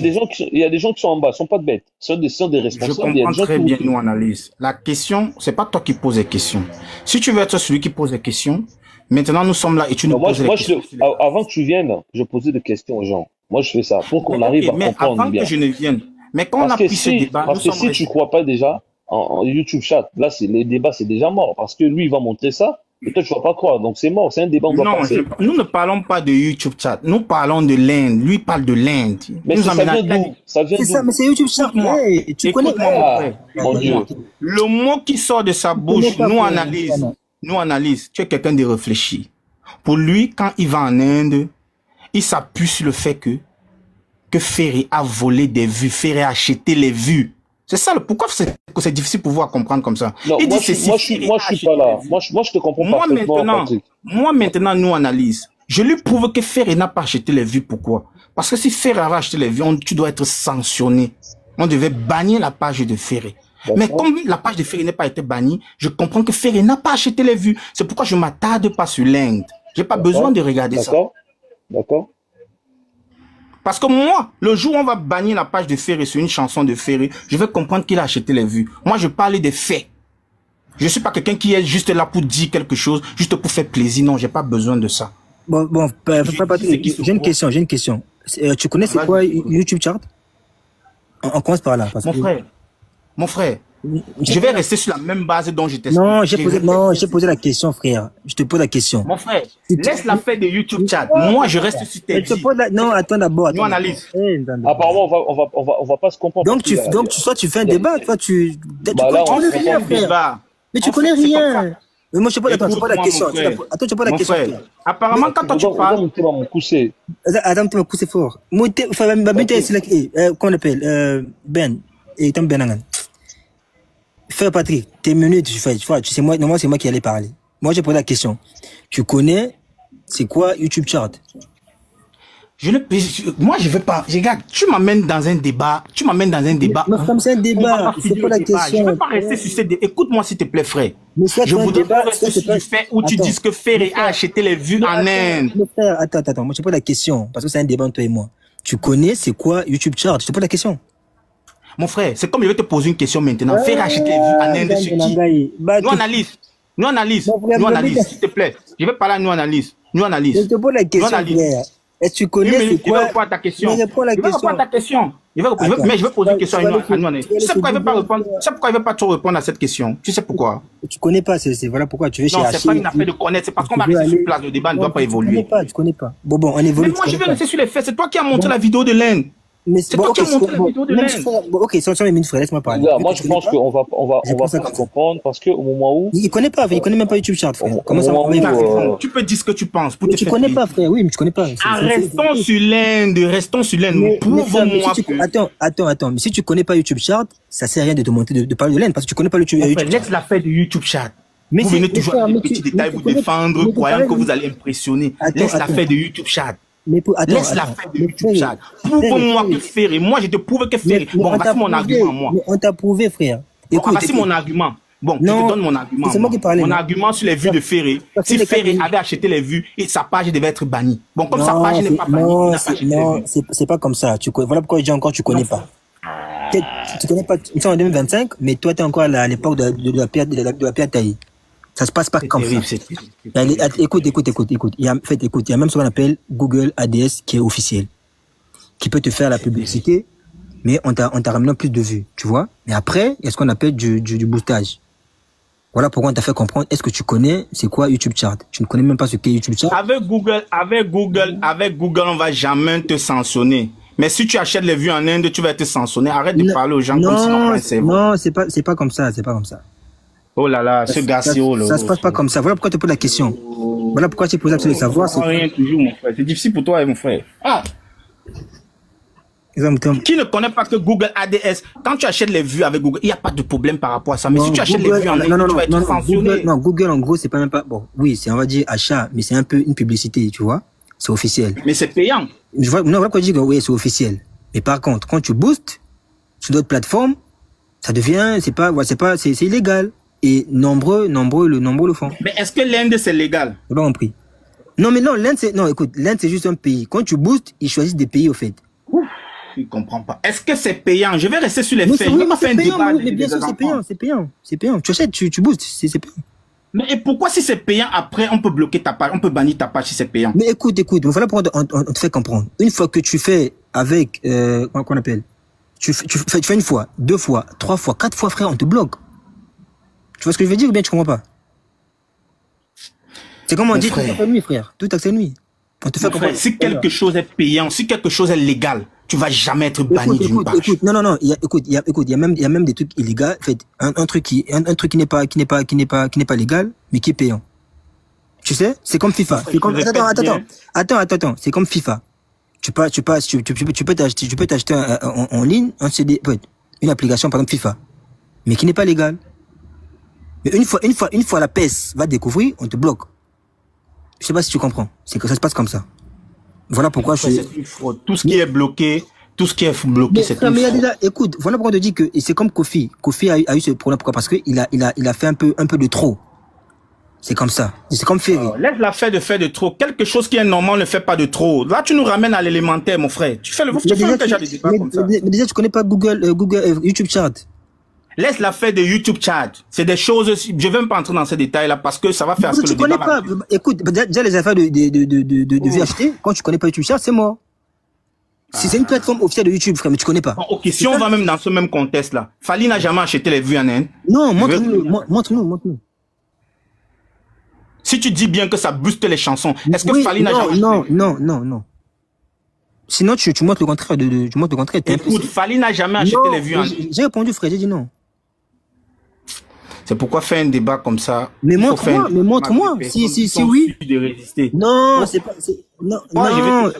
a des gens qui sont en bas, ils sont pas de bêtes. Ce sont des responsables. Je comprends très bien, nous, analyse. La question, c'est pas toi qui poses les questions. Si tu veux être celui qui pose les questions, maintenant, nous sommes là et tu nous poses les questions. Avant que tu viennes, je posais des questions aux gens. Moi, je fais ça pour qu'on arrive à comprendre bien. Mais avant que je ne vienne, mais quand on a pris ce débat... Parce que si tu crois pas déjà en YouTube Chat, là, les débats, c'est déjà mort. Parce que lui, il va montrer ça. Et toi, tu vas pas croire. Donc, c'est mort. C'est un débat. Nous ne parlons pas de YouTube Chat. Nous parlons de l'Inde. Lui parle de l'Inde. Mais ça vient d'où? C'est ça, mais c'est YouTube Chat. Hey, tu connais mon Dieu. Le mot qui sort de sa bouche, nous analyse. Tu es quelqu'un de réfléchi. Pour lui, quand il va en Inde, il s'appuie sur le fait que Ferré a volé des vues. Ferré a acheté les vues. C'est ça, pourquoi c'est difficile pour vous à comprendre comme ça? Non, moi, je suis pas là. Moi, je te comprends parfaitement. Moi, maintenant, nous analyse. Je lui prouve que Ferré n'a pas acheté les vues. Pourquoi? Parce que si Ferré avait acheté les vues, tu dois être sanctionné. On devait bannir la page de Ferré. Mais comme la page de Ferré n'a pas été bannie, je comprends que Ferré n'a pas acheté les vues. C'est pourquoi je ne m'attarde pas sur l'Inde. J'ai pas besoin de regarder ça. D'accord. Parce que moi, le jour où on va bannir la page de Ferré sur une chanson de Ferré, je vais comprendre qu'il a acheté les vues. Moi, je parle des faits. Je suis pas quelqu'un qui est juste là pour dire quelque chose, juste pour faire plaisir. Non, j'ai pas besoin de ça. J'ai une question. Tu connais c'est quoi YouTube Chart? On commence par là. Mon frère, je vais rester sur la même base dont j'étais. Non, j'ai posé la question, frère. Je te pose la question. Mon frère, laisse l'affaire de YouTube Chat. Moi, je reste sur tes vies. Non, attends d'abord. Nous analyse. Apparemment, on va pas se comprendre. Donc, soit tu fais un débat, toi, tu connais rien, frère. Mais tu connais rien. Mais moi, je sais pas, attends, je pose la question. Attends, je pose la question. Apparemment, quand tu parles. Adam, tu m'as poussé fort. Comment on appelle? Ben. Et Tom Benangan. Frère Patrick, tes minutes, tu sais, moi, normalement, c'est moi qui allais parler. Moi, j'ai posé la question. Tu connais, c'est quoi YouTube Chart? Moi, je veux pas. Regarde, tu m'amènes dans un débat. Mais comme c'est un débat, c'est pas la question. Je veux pas rester sur ce débat. Écoute-moi, s'il te plaît, frère. Mais je voudrais rester sur du fait où tu dis que Ferré a acheté les vues en Inde. Mais frère, attends. Moi, je te pose la question. Parce que c'est un débat entre toi et moi. Tu connais, c'est quoi YouTube Chart? Je te pose la question. Mon frère, c'est comme je vais te poser une question maintenant. Ferré a acheté les vues en Inde sur qui? Nous analyse, s'il te plaît. Je vais parler à nous analyse. Je te pose la question, frère. Est-ce que tu connais c'est quoi? Je vais répondre à ta question. Je vais répondre à ta question. Mais je vais poser une question à nous analyse. Tu sais pourquoi il ne veut pas répondre? Tu sais pourquoi il ne veut pas trop répondre à cette question? Tu sais pourquoi? Tu connais pas, c'est voilà pourquoi tu veux chercher. Non, c'est pas une affaire de connaître, c'est parce qu'on va rester sur place, le débat ne doit pas évoluer. Tu connais pas. Bon, on évolue. Mais moi, je vais rester sur les faits. C'est toi qui as montré la vidéo de l'Inde. C'est toi qui as montré la vidéo de l'Inde. Ok, sur mes minutes, frère, laisse-moi parler. Moi, je pense qu'on va pas comprendre parce qu'au moment où. Il connaît même pas YouTube Chart, frère. Comment ça va? Tu peux dire ce que tu penses. Tu connais pas, frère. Oui, mais tu connais pas. Restons sur l'Inde. Prouvons-moi que. Attends. Mais si tu connais pas YouTube Chart, ça sert à rien de te monter de parler de l'Inde parce que tu connais pas le YouTube Chart. Laisse l'affaire de YouTube Chart. Vous venez toujours avec des petits détails, vous défendre, croyant que vous allez impressionner. Laisse l'affaire de YouTube Chat. Laisse l'affaire de YouTube Chat. Prouve-moi que Ferré. Moi, je te prouve que Ferré. Bon, voici mon argument, moi. On t'a prouvé, frère. Voici mon argument. Bon, je te donne mon argument. C'est moi qui parlais. Mon argument sur les vues de Ferré. Si Ferré avait acheté les vues, sa page devait être bannie. Bon, comme sa page n'est pas bannie, non, c'est pas comme ça. Voilà pourquoi je dis encore, tu connais pas. Tu connais pas. Nous sommes en 2025, mais toi, tu es encore à l'époque de la pierre taillée. Ça se passe pas comme ça. Écoute. Il y a même ce qu'on appelle Google ADS qui est officiel, qui peut te faire la publicité, mais on t'a ramené plus de vues, tu vois. Mais après, il y a ce qu'on appelle du boostage. Voilà pourquoi on t'a fait comprendre. Est-ce que tu connais c'est quoi YouTube Chart? Tu ne connais même pas ce qu'est YouTube Chart. Avec Google, on va jamais te sanctionner. Mais si tu achètes les vues en Inde, tu vas être sanctionné. Arrête de parler aux gens comme si on pensait. Non, c'est pas comme ça. Oh là là, ce gars-ci, oh là. Ça se passe pas comme ça. Voilà pourquoi tu poses la question. Voilà pourquoi tu poses la question de savoir. Rien toujours, mon frère. C'est difficile pour toi, mon frère. Qui ne connaît pas que Google ADS, quand tu achètes les vues avec Google, il n'y a pas de problème par rapport à ça. Mais si tu achètes les vues en ligne, tu vas être sanctionné. Google, en gros, c'est pas même pas. Bon, oui, c'est, on va dire, achat, mais c'est un peu une publicité, tu vois. C'est officiel. Mais c'est payant. Voilà pourquoi je dis que oui, c'est officiel. Mais par contre, quand tu boostes sur d'autres plateformes, ça devient, c'est illégal. Et nombreux le font. Mais est-ce que l'Inde, c'est légal? J'ai pas compris. Non, l'Inde, c'est juste un pays. Quand tu boostes, ils choisissent des pays, au fait. Je ne comprends pas. Est-ce que c'est payant? Je vais rester sur les faits. Je vais pas faire un débat. Mais bien sûr, c'est payant. Tu achètes, tu boostes, c'est payant. Mais et pourquoi si c'est payant, après, on peut bloquer ta page, on peut bannir ta page si c'est payant? Mais écoute, voilà pourquoi on te fait comprendre. Une fois que tu fais avec, qu'on appelle, tu fais une fois, 2 fois, 3 fois, 4 fois, frère, on te bloque. Tu vois ce que je veux dire ou bien tu comprends pas? C'est comme on dit, tout accès nuit, frère. Tout accès nuit. On te fait comprendre. Si quelque chose est payant, si quelque chose est légal, tu vas jamais être banni d'une page. Écoute, non. Il y a même des trucs illégaux. En fait, un truc qui n'est pas légal, mais qui est payant. Tu sais? C'est comme FIFA. Attends. C'est comme FIFA. Tu peux t'acheter en ligne, une application, par exemple FIFA, mais qui n'est pas légale. Mais une fois la PES va découvrir, on te bloque. Je sais pas si tu comprends. C'est que ça se passe comme ça. Voilà pourquoi c'est une fraude. Tout ce qui est bloqué, c'est une fraude. Écoute, voilà pourquoi on te dit que c'est comme Kofi. Kofi a eu ce problème. Pourquoi? Parce que il a fait un peu de trop. C'est comme ça. C'est comme Ferry. Laisse-la faire de trop. Quelque chose qui est normal ne fait pas de trop. Là, tu nous ramènes à l'élémentaire, mon frère. Tu fais déjà des débats comme ça. Mais déjà, tu connais pas YouTube Chart. Laisse-la faire de YouTube Chat. C'est des choses, je vais même pas entrer dans ces détails-là parce que ça va faire ce que le débat va... Écoute, déjà les affaires de VHT, quand tu connais pas YouTube Chat, c'est mort. C'est une plateforme officielle de YouTube, frère, mais tu connais pas. Ok, si on va même dans ce même contexte-là, Fally n'a jamais acheté les vues en Inde. Non, montre-nous. Si tu dis bien que ça booste les chansons, est-ce que Fally n'a jamais acheté? Non. Sinon, tu montres le contraire tu montres le contraire. Écoute, Fally n'a jamais acheté les vues en Inde. J'ai répondu, frère, j'ai dit non. C'est pourquoi faire un débat comme ça. Mais montre-moi. Si oui. De résister. Non, c'est pas. Non,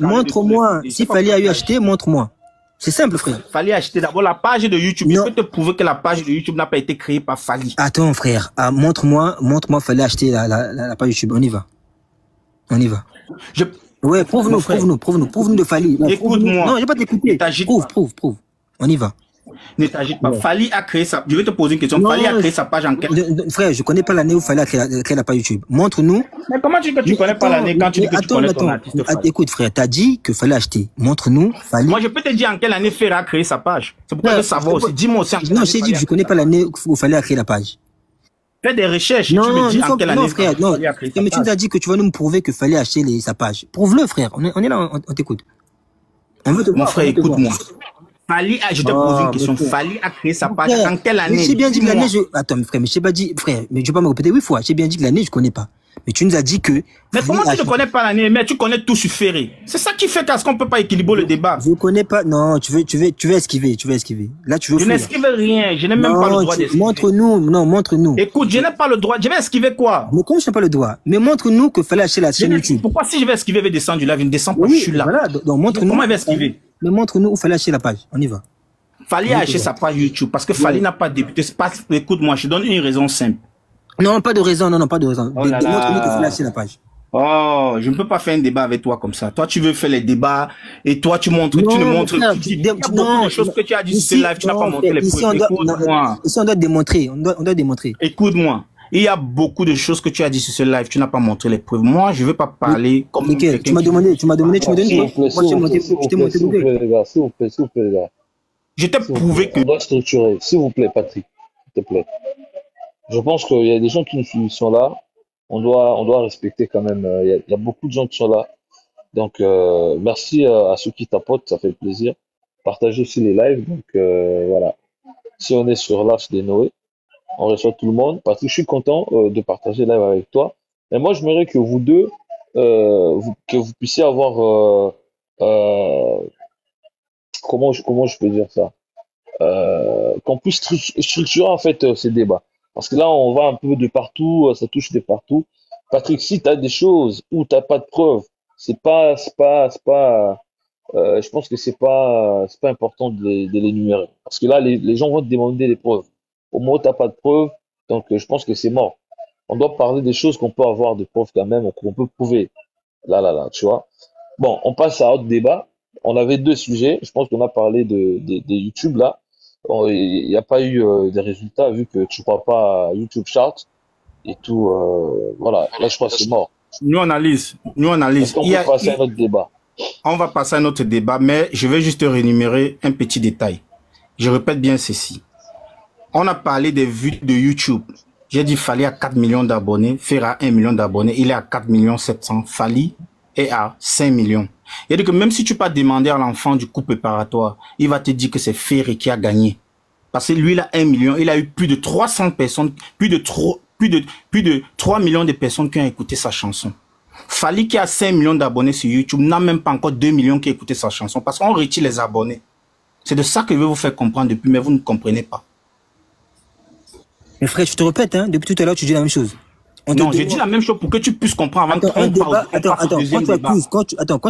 montre-moi. Si Fally a eu acheté, montre-moi. C'est simple, frère. Fally a acheté d'abord la page de YouTube. Il peut te prouver que la page de YouTube n'a pas été créée par Fally. Attends, frère. Montre-moi, Fally a acheté la page YouTube. On y va. Ouais, prouve-nous de Fally. Écoute-moi. Non, je vais pas t'écouter. Prouve. On y va. Ne t'agite pas. Fally a créé sa... Je vais te poser une question. Fally a créé sa page en quelle... Frère, je connais pas l'année où Fally a créé la page YouTube. Montre-nous. Mais comment tu dis que tu connais pas l'année quand tu dis que tu connais ton artiste Fally? Écoute, frère, t'as dit que Fally a acheté. Montre-nous, Fally. Moi, je peux te dire en quelle année Ferry a créé sa page. C'est pourquoi je veux savoir aussi. Dis-moi aussi en quelle année. Non, je t'ai dit que je connais pas l'année où Fally a créé la page. Fais des recherches. Tu me dis en quelle année frère, non. Mais tu nous as dit que tu vas nous prouver que Fally a acheté sa page. Prouve-le, frère. On est là, on t'écoute. Mon frère, écoute-moi. Fally, je te pose une question. Fally a créé sa page en quelle année? J'ai bien dit que l'année, Attends, frère, mais je t'ai pas dit, frère, mais je vais pas me répéter 8 fois. J'ai bien dit que l'année, je connais pas. Mais tu nous as dit que... Mais comment tu ne connais pas l'année? Mais tu connais tout sur Ferry. C'est ça qui fait qu'on ne peut pas équilibrer le débat. Je connais pas, non, tu veux esquiver. Là, tu veux Je n'esquive rien. Je n'ai même pas le droit d'esquiver. Montre-nous. Écoute, je n'ai pas le droit. Je vais esquiver quoi? Mais comment je n'ai pas le droit? Mais montre-nous que Fally acheter la chaîne YouTube. Pourquoi si je vais esquiver, je vais descendre du live? Je ne descends pas, je suis là. Voilà, donc montre-nous. Comment il va esquiver? Mais montre-nous où Fally acheter la page. On y va. Fally a acheté sa page YouTube parce que Fally n'a pas débuté. Écoute-moi, je te donne une raison simple. Non, pas de raison. Oh là là. Montre-nous que Fally a acheté la page. Oh, je ne peux pas faire un débat avec toi comme ça. Toi, tu veux faire les débats et toi, tu montres, tu ne montres pas. Il y a beaucoup de choses que tu as dit sur ce live, tu n'as pas montré les preuves. Écoute-moi. Ici, on doit démontrer. On doit démontrer. Écoute-moi. Il y a beaucoup de choses que tu as dit sur ce live, tu n'as pas montré les preuves. Moi, je ne veux pas parler comme... Nickel, tu m'as demandé, tu me donnes quoi? Moi, je t'ai montré Google. S'il vous plaît, les gars. Je t'ai prouvé que... On doit structurer. S'il vous plaît, Patrick. S'il te plaît. Je pense qu'il y a des gens qui sont là. On doit respecter quand même. Il y a beaucoup de gens qui sont là. Donc, merci à ceux qui tapotent, ça fait plaisir. Partagez aussi les lives. Donc, voilà. Si on est sur l'Arche des Noé, on reçoit tout le monde. Patrick, je suis content de partager live avec toi. Et moi, j'aimerais que vous deux, que vous puissiez avoir... comment je peux dire ça? Qu'on puisse structurer en fait ces débats. Parce que là, on va un peu de partout, ça touche de partout. Patrick, si tu as des choses où tu n'as pas de preuves, je pense que c'est pas important de l'énumérer. Parce que là, les gens vont te demander des preuves. Au moins, tu n'as pas de preuves, donc je pense que c'est mort. On doit parler des choses qu'on peut avoir de preuves quand même, qu'on peut prouver. Là, tu vois. Bon, on passe à autre débat. On avait 2 sujets. Je pense qu'on a parlé des YouTube là. Il n'y a pas eu des résultats vu que tu ne crois pas à YouTube Chart et tout. Voilà, là je crois que c'est mort. Nous analyse. On peut passer à un autre débat. On va passer à un autre débat, mais je vais juste rémunérer un petit détail. Je répète bien ceci. On a parlé des vues de YouTube. J'ai dit Fally a 4 millions d'abonnés, Ferry a 1 million d'abonnés, il est à 4 700 000. Fally est à 5 millions. Il dit que même si tu pas demander à l'enfant du coup préparatoire, il va te dire que c'est Ferry qui a gagné. Parce que lui, il a 1 million, il a eu plus de 300 personnes, plus de 3 millions de personnes qui ont écouté sa chanson. Fally qui a 5 millions d'abonnés sur YouTube n'a même pas encore 2 millions qui ont écouté sa chanson parce qu'on retire les abonnés. C'est de ça que je veux vous faire comprendre depuis, mais vous ne comprenez pas. Mais frère, je te répète, hein, depuis tout à l'heure, tu dis la même chose. Non, je dis la même chose pour que tu puisses comprendre avant quand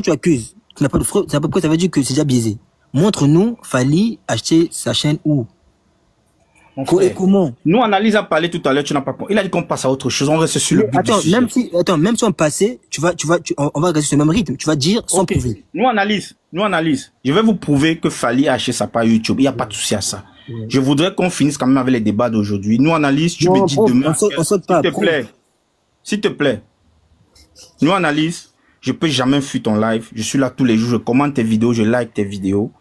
tu accuses, tu n'as pas de preuve, ça veut dire que c'est déjà biaisé. Montre-nous, Fally acheter sa chaîne où? Et comment? Nous, Analyse a parlé tout à l'heure, tu n'as pas compris. Il a dit qu'on passe à autre chose, on reste sur le but du sujet. Même si on passait, on va rester sur le même rythme, tu vas dire sans prouver. Nous, Analyse. Je vais vous prouver que Fally a acheté sa page YouTube, il n'y a pas de souci à ça. Je voudrais qu'on finisse quand même avec les débats d'aujourd'hui. Nous, Analyse, tu me dis demain, s'il te plaît. S'il te plaît. Nous analyse. Je peux jamais fuir ton live. Je suis là tous les jours. Je commente tes vidéos. Je like tes vidéos.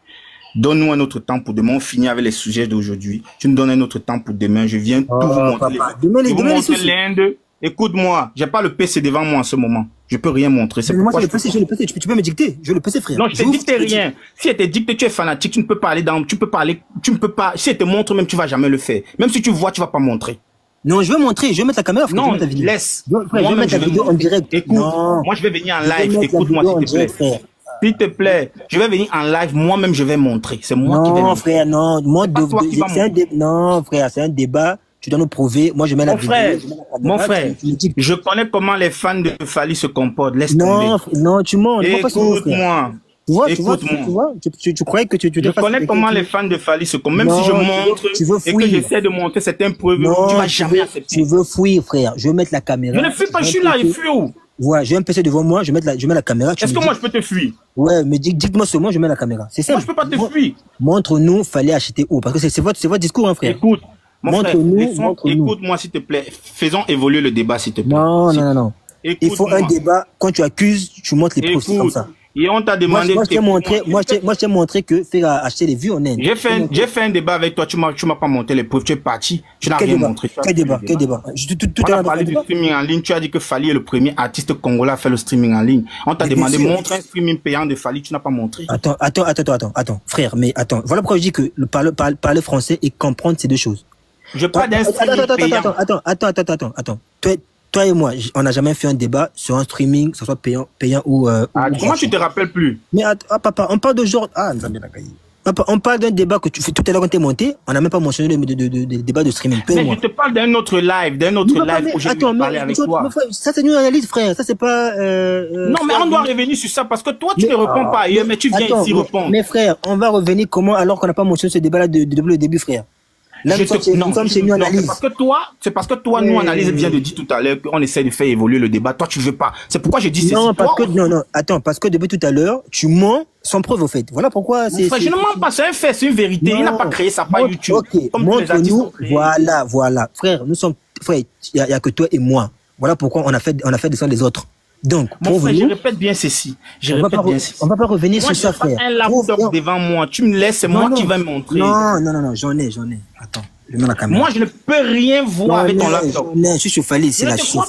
Donne-nous un autre temps pour demain. On finit avec les sujets d'aujourd'hui. Tu me donnes un autre temps pour demain. Je viens tout vous montrer. L'Inde. Écoute-moi. J'ai pas le PC devant moi en ce moment. Je peux rien montrer. C'est pourquoi le PC. Tu peux me dicter. Je le PC, frère. Non, je te dicte rien. Si elle te dit que tu es fanatique, tu ne peux pas aller dans, tu ne peux pas, si elle te montre même, tu vas jamais le faire. Même si tu vois, tu vas pas montrer. Non, je vais montrer, je vais mettre la caméra. Non, ta vidéo. laisse. Je vais mettre la vidéo en direct. Écoute, moi je vais venir en live. Écoute-moi s'il te plaît. S'il te plaît, je vais venir en live. Moi-même, je vais montrer. C'est moi qui vais montrer. Non, frère, non. Non, frère, c'est un débat. Tu dois nous prouver. Moi, je mets la vidéo. Mon frère, je connais comment les fans de Fally se comportent. Laisse tomber. Non, tu mens. Écoute-moi. Tu croyais que tu Je connais comment les fans de Fally se comportent. Même si je montre et que j'essaie de montrer certaines preuves, tu vas jamais accepter. Tu veux fuir, frère. Je vais mettre la caméra. Je ne fuis pas, je suis là, il fuit où? Ouais, j'ai un PC devant moi, je mets la caméra. Est-ce que moi je peux te fuir? Ouais, mais dites-moi seulement, je mets la caméra. C'est ça. Moi je peux pas te fuir. Montre-nous, fallait acheter où? Parce que c'est votre discours, hein, frère. Écoute, écoute-moi s'il te plaît. Faisons évoluer le débat, s'il te plaît. Non. Il faut un débat. Quand tu accuses, tu montres les preuves, c'est comme ça. Et on t'a demandé. Moi, je t'ai montré que faire acheter les vues en Inde. J'ai fait un débat avec toi, tu m'as pas montré les preuves, tu es parti, tu n'as rien montré. Quel débat? On a parlé du streaming en ligne, tu as dit que Fally est le premier artiste congolais à faire le streaming en ligne. On t'a demandé montre un streaming payant de Fally, tu n'as pas montré. Attends, frère, mais attends. Voilà pourquoi je dis que parler français et comprendre ces deux choses. Je parle d'un streaming payant. Attends. Toi et moi, on n'a jamais fait un débat sur un streaming, que ce soit payant ou... comment tu te rappelles plus? Mais papa, on parle de genre... on parle d'un débat que tu fais tout à l'heure quand t'es monté, on n'a même pas mentionné le débat de streaming. Mais je te parle d'un autre live où j'ai parlé avec toi. Ça c'est une analyse, frère, ça c'est pas... Non, mais on doit revenir sur ça parce que toi tu ne réponds pas ailleurs, mais tu viens ici répondre. Mais frère, on va revenir comment alors qu'on n'a pas mentionné ce débat-là depuis le début, frère? Là, nous sommes chez nous analyse. C'est parce que toi, nous analyse vient de dire tout à l'heure qu'on essaie de faire évoluer le débat. Toi, tu veux pas. C'est pourquoi je dis ceci. Parce que depuis tout à l'heure, tu mens sans preuve au fait. Voilà pourquoi c'est. Je ne mens pas, c'est un fait, c'est une vérité. Il n'a pas créé ça par YouTube. Ok, montre-nous. Voilà. Frère, nous sommes, frère, il y a que toi et moi. Voilà pourquoi on a fait descendre les autres. Donc, mon frère, je répète bien ceci. On va pas revenir sur ça, frère. Un laptop devant moi. Tu me laisses, c'est moi qui vais montrer. Non, j'en ai. Attends, je mets la caméra. Moi, je ne peux rien voir avec ton laptop. Je suis sur Fally, c'est la chute.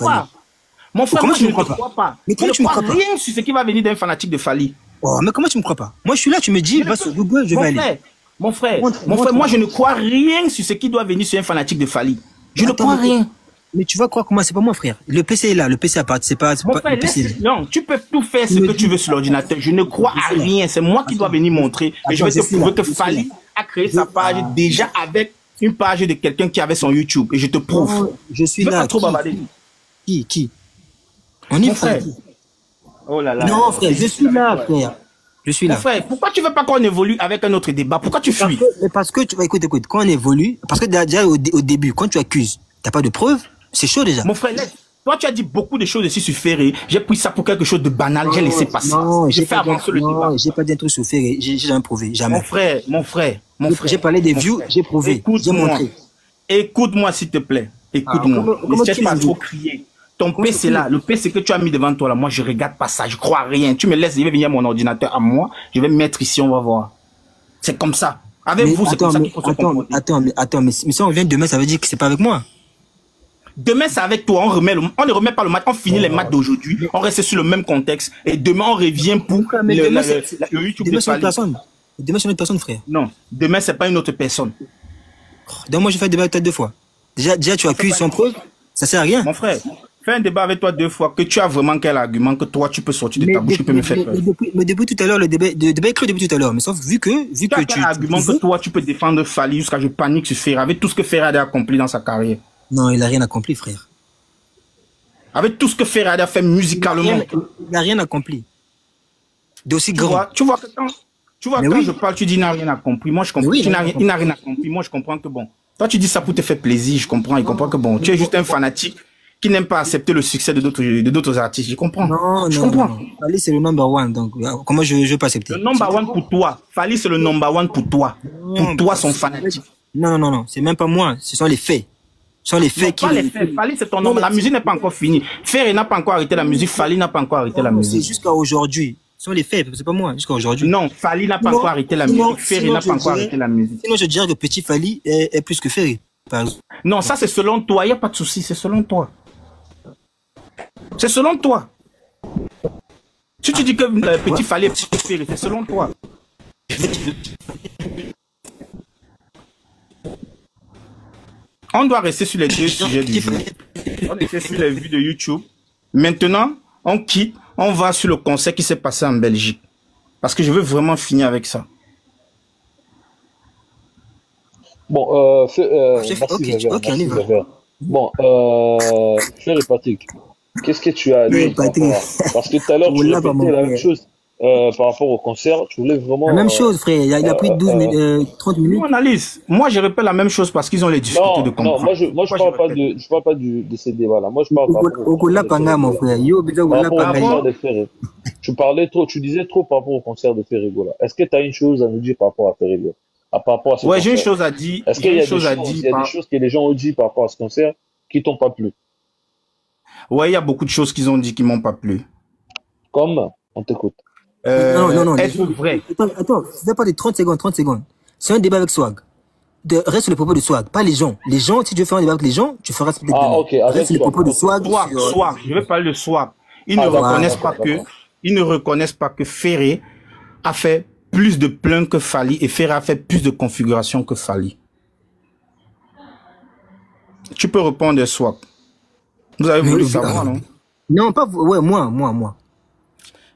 Mon frère, moi, je ne te crois pas. Mais comment tu me crois pas? Rien sur ce qui va venir d'un fanatique de Fally. Oh, mais comment tu me crois pas? Moi, je suis là, tu me dis, va sur Google, je vais aller. Mon frère, moi, je ne crois rien sur ce qui doit venir sur un fanatique de Fally. Je ne crois rien. Mais tu vas croire comment? C'est pas moi, frère. Le PC est là, le PC à part, c'est pas le PC. Non, tu peux tout faire ce que tu veux sur l'ordinateur. Je ne crois à rien. C'est moi qui dois venir montrer. Et je vais te prouver que Fally a créé sa page déjà avec une page de quelqu'un qui avait son YouTube. Et je te prouve. Je suis là. Qui? On est frère. Oh là là. Non, frère, je suis là, frère. Je suis là. Mon frère, pourquoi tu veux pas qu'on évolue avec un autre débat? Pourquoi tu fuis? Parce que, écoute, quand on évolue, parce que déjà au début, quand tu accuses, t'as pas de preuves. C'est chaud déjà. Mon frère, toi tu as dit beaucoup de choses ici sur Ferré. J'ai pris ça pour quelque chose de banal. J'ai laissé passer. J'ai fait avancer le débat. J'ai pas dit un truc sur Ferré. J'ai jamais prouvé. Jamais. Mon frère. J'ai parlé des views. J'ai prouvé. J'ai montré. Écoute-moi s'il te plaît. Écoute-moi. Ne tu pas trop crier. Ton PC là, le PC que tu as mis devant toi là, moi je regarde pas ça. Je crois à rien. Tu me laisses, je vais venir à mon ordinateur à moi. Je vais me mettre ici, on va voir. C'est comme ça. Avec vous, c'est comme ça qu'il faut se comporter. Attends, mais si on vient demain, ça veut dire que c'est pas avec moi. Demain, c'est avec toi. On ne remet pas le match. On finit les matchs d'aujourd'hui. On reste sur le même contexte. Et demain, on revient pour le YouTube de Fally. Demain, c'est une autre personne, frère. Non. Demain, c'est pas une autre personne. Donc, moi, je fais un débat avec toi 2 fois. Déjà, tu accuses sans preuve. Ça sert à rien. Mon frère, fais un débat avec toi 2 fois. Que tu as vraiment quel argument que toi, tu peux sortir de ta bouche, tu peux me faire peur. Mais depuis tout à l'heure, le débat est clos depuis tout à l'heure. Mais sauf vu que tu as quel argument que toi, tu peux défendre Fally jusqu'à je panique sur Ferré avec tout ce que Ferré a accompli dans sa carrière. Non, il n'a rien accompli, frère. Avec tout ce que Ferré a fait musicalement. Il n'a rien accompli. D'aussi grand. Tu vois quand je parle, tu dis il n'a rien accompli. Moi, je comprends. Il n'a rien accompli. Moi, je comprends que bon. Toi, tu dis ça pour te faire plaisir. Je comprends. Il comprend que bon, tu es juste un fanatique qui n'aime pas accepter le succès de d'autres artistes. Je comprends. Je comprends. Fally, c'est le number one. Donc, comment je vais pas accepter? Le number one pour toi. Fally, c'est le number one pour toi. Pour toi, son fanatique. Non. C'est même pas moi. Ce sont les faits. Ce sont les faits qui... Pas les faits. Fally, c'est ton nom. La musique n'est pas encore finie. Ferré n'a pas encore arrêté la musique. Fally n'a pas encore arrêté la musique. C'est jusqu'à aujourd'hui. Ce sont les faits, c'est pas moi, jusqu'à aujourd'hui. Non, Fally n'a pas encore arrêté la musique. Ferré n'a pas encore arrêté la musique. Sinon, je dirais que Petit Fally est plus que Ferré, par exemple. Non, ça c'est selon toi. Il n'y a pas de souci, c'est selon toi. C'est selon toi. Si tu dis que Petit Fally est plus que Ferré, c'est selon toi. On doit rester sur les deux sujets du jour. On était sur les vues de YouTube. Maintenant, on quitte, on va sur le concert qui s'est passé en Belgique. Parce que je veux vraiment finir avec ça. Bon, Ok, on y va. Bon, Frère et Patrick, qu'est-ce que tu as à dire par rapport à... Parce que tout à l'heure, tu répétais la même chose par rapport au concert. Tu voulais vraiment... La même chose, frère. Il a pris 30 minutes. Mon analyse. Moi, je répète la même chose parce qu'ils ont les difficultés de comprendre. Non, moi, je parle pas de ces débats-là. Moi, je parle par rapport mon frère. Tu parlais trop, tu disais trop par rapport au concert de Ferrego, là. Est-ce que tu as une chose à nous dire par rapport à Ferrego? Par rapport à ce concert? J'ai une chose à dire. Est-ce qu'il y a des choses que les gens ont dit par rapport à ce concert qui t'ont pas plu? Ouais, il y a beaucoup de choses qu'ils ont dit qui m'ont pas plu. Comme? On t'écoute. Non. Est-ce vrai? Attends, fais pas de 30 secondes. C'est un débat avec Swag. Reste sur les propos de Swag, pas les gens. Les gens, si tu veux faire un débat avec les gens, tu feras peut-être. Ok. Reste sur les propos de Swag. Swag. Je vais parler de Swag. Ils ne reconnaissent pas que Ferré a fait plus de plaintes que Fally et Ferré a fait plus de configurations que Fally. Tu peux répondre, Swag. Vous avez voulu savoir, non? Non, pas vous. Ouais, moi.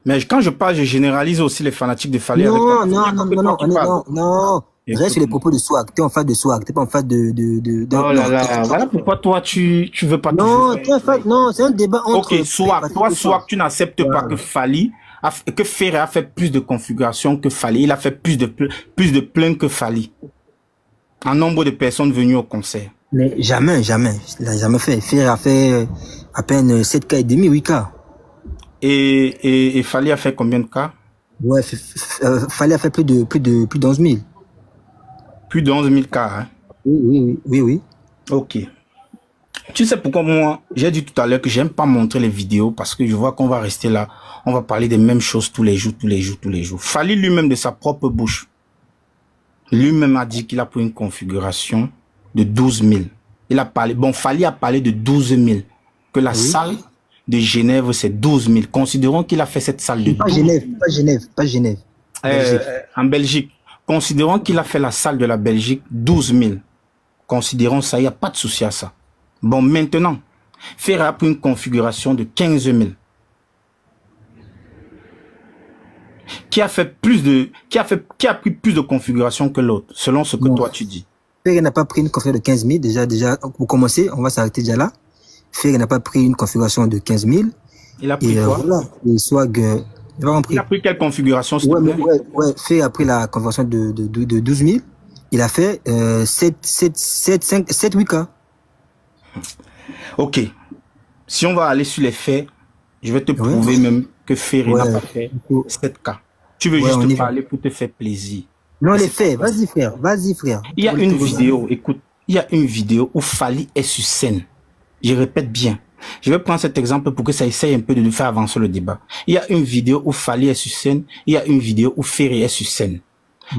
Mais quand je parle, je généralise aussi les fanatiques de Fally. Non. Reste sur les propos de Swag. T'es en face de Swag. T'es pas en face de... Oh là là. Voilà pourquoi toi, tu veux pas... Non, c'est un débat entre... Ok, Swag, tu n'acceptes pas que Ferré a fait plus de configurations que Fally. Il a fait plus de plaintes que Fally. En nombre de personnes venues au concert. Mais jamais. Il n'a jamais fait. Ferré a fait à peine 7K et demi, 8K. Et Fally a fait combien de cas? Ouais, Fally a fait plus de 11 000. Plus de 11 000 cas, hein? Oui. Ok. Tu sais pourquoi moi, j'ai dit tout à l'heure que j'aime pas montrer les vidéos parce que je vois qu'on va rester là, on va parler des mêmes choses tous les jours. Fally lui-même de sa propre bouche, lui-même a dit qu'il a pris une configuration de 12 000. Il a parlé, Fally a parlé de 12 000, que la salle de Genève c'est 12 000. Considérons qu'il a fait cette salle de Pas Genève. En Belgique. Considérons qu'il a fait la salle de la Belgique 12 000. Considérons ça, il n'y a pas de souci à ça. Bon, maintenant, Ferré a pris une configuration de 15 000. Qui a pris plus de configuration que l'autre, selon ce que toi tu dis. Ferré n'a pas pris une configuration de 15 000. Déjà, pour commencer, on va s'arrêter déjà là. Ferré n'a pas pris une configuration de 15 000. Il a pris quoi? Voilà. Et Swag, il a pris quelle configuration? Ferré a pris la configuration de 12 000. Il a fait 7-8K. Ok. Si on va aller sur les faits, je vais te prouver même que Ferré n'a pas fait 7K. Tu veux juste parler pour te faire plaisir. Non, les faits. Vas-y, frère. Il y a une vidéo, écoute. Il y a une vidéo où Fally est sur scène. Je répète bien. Je vais prendre cet exemple pour que ça essaye un peu de nous faire avancer le débat. Il y a une vidéo où Fally est sur scène. Il y a une vidéo où Ferré est sur scène.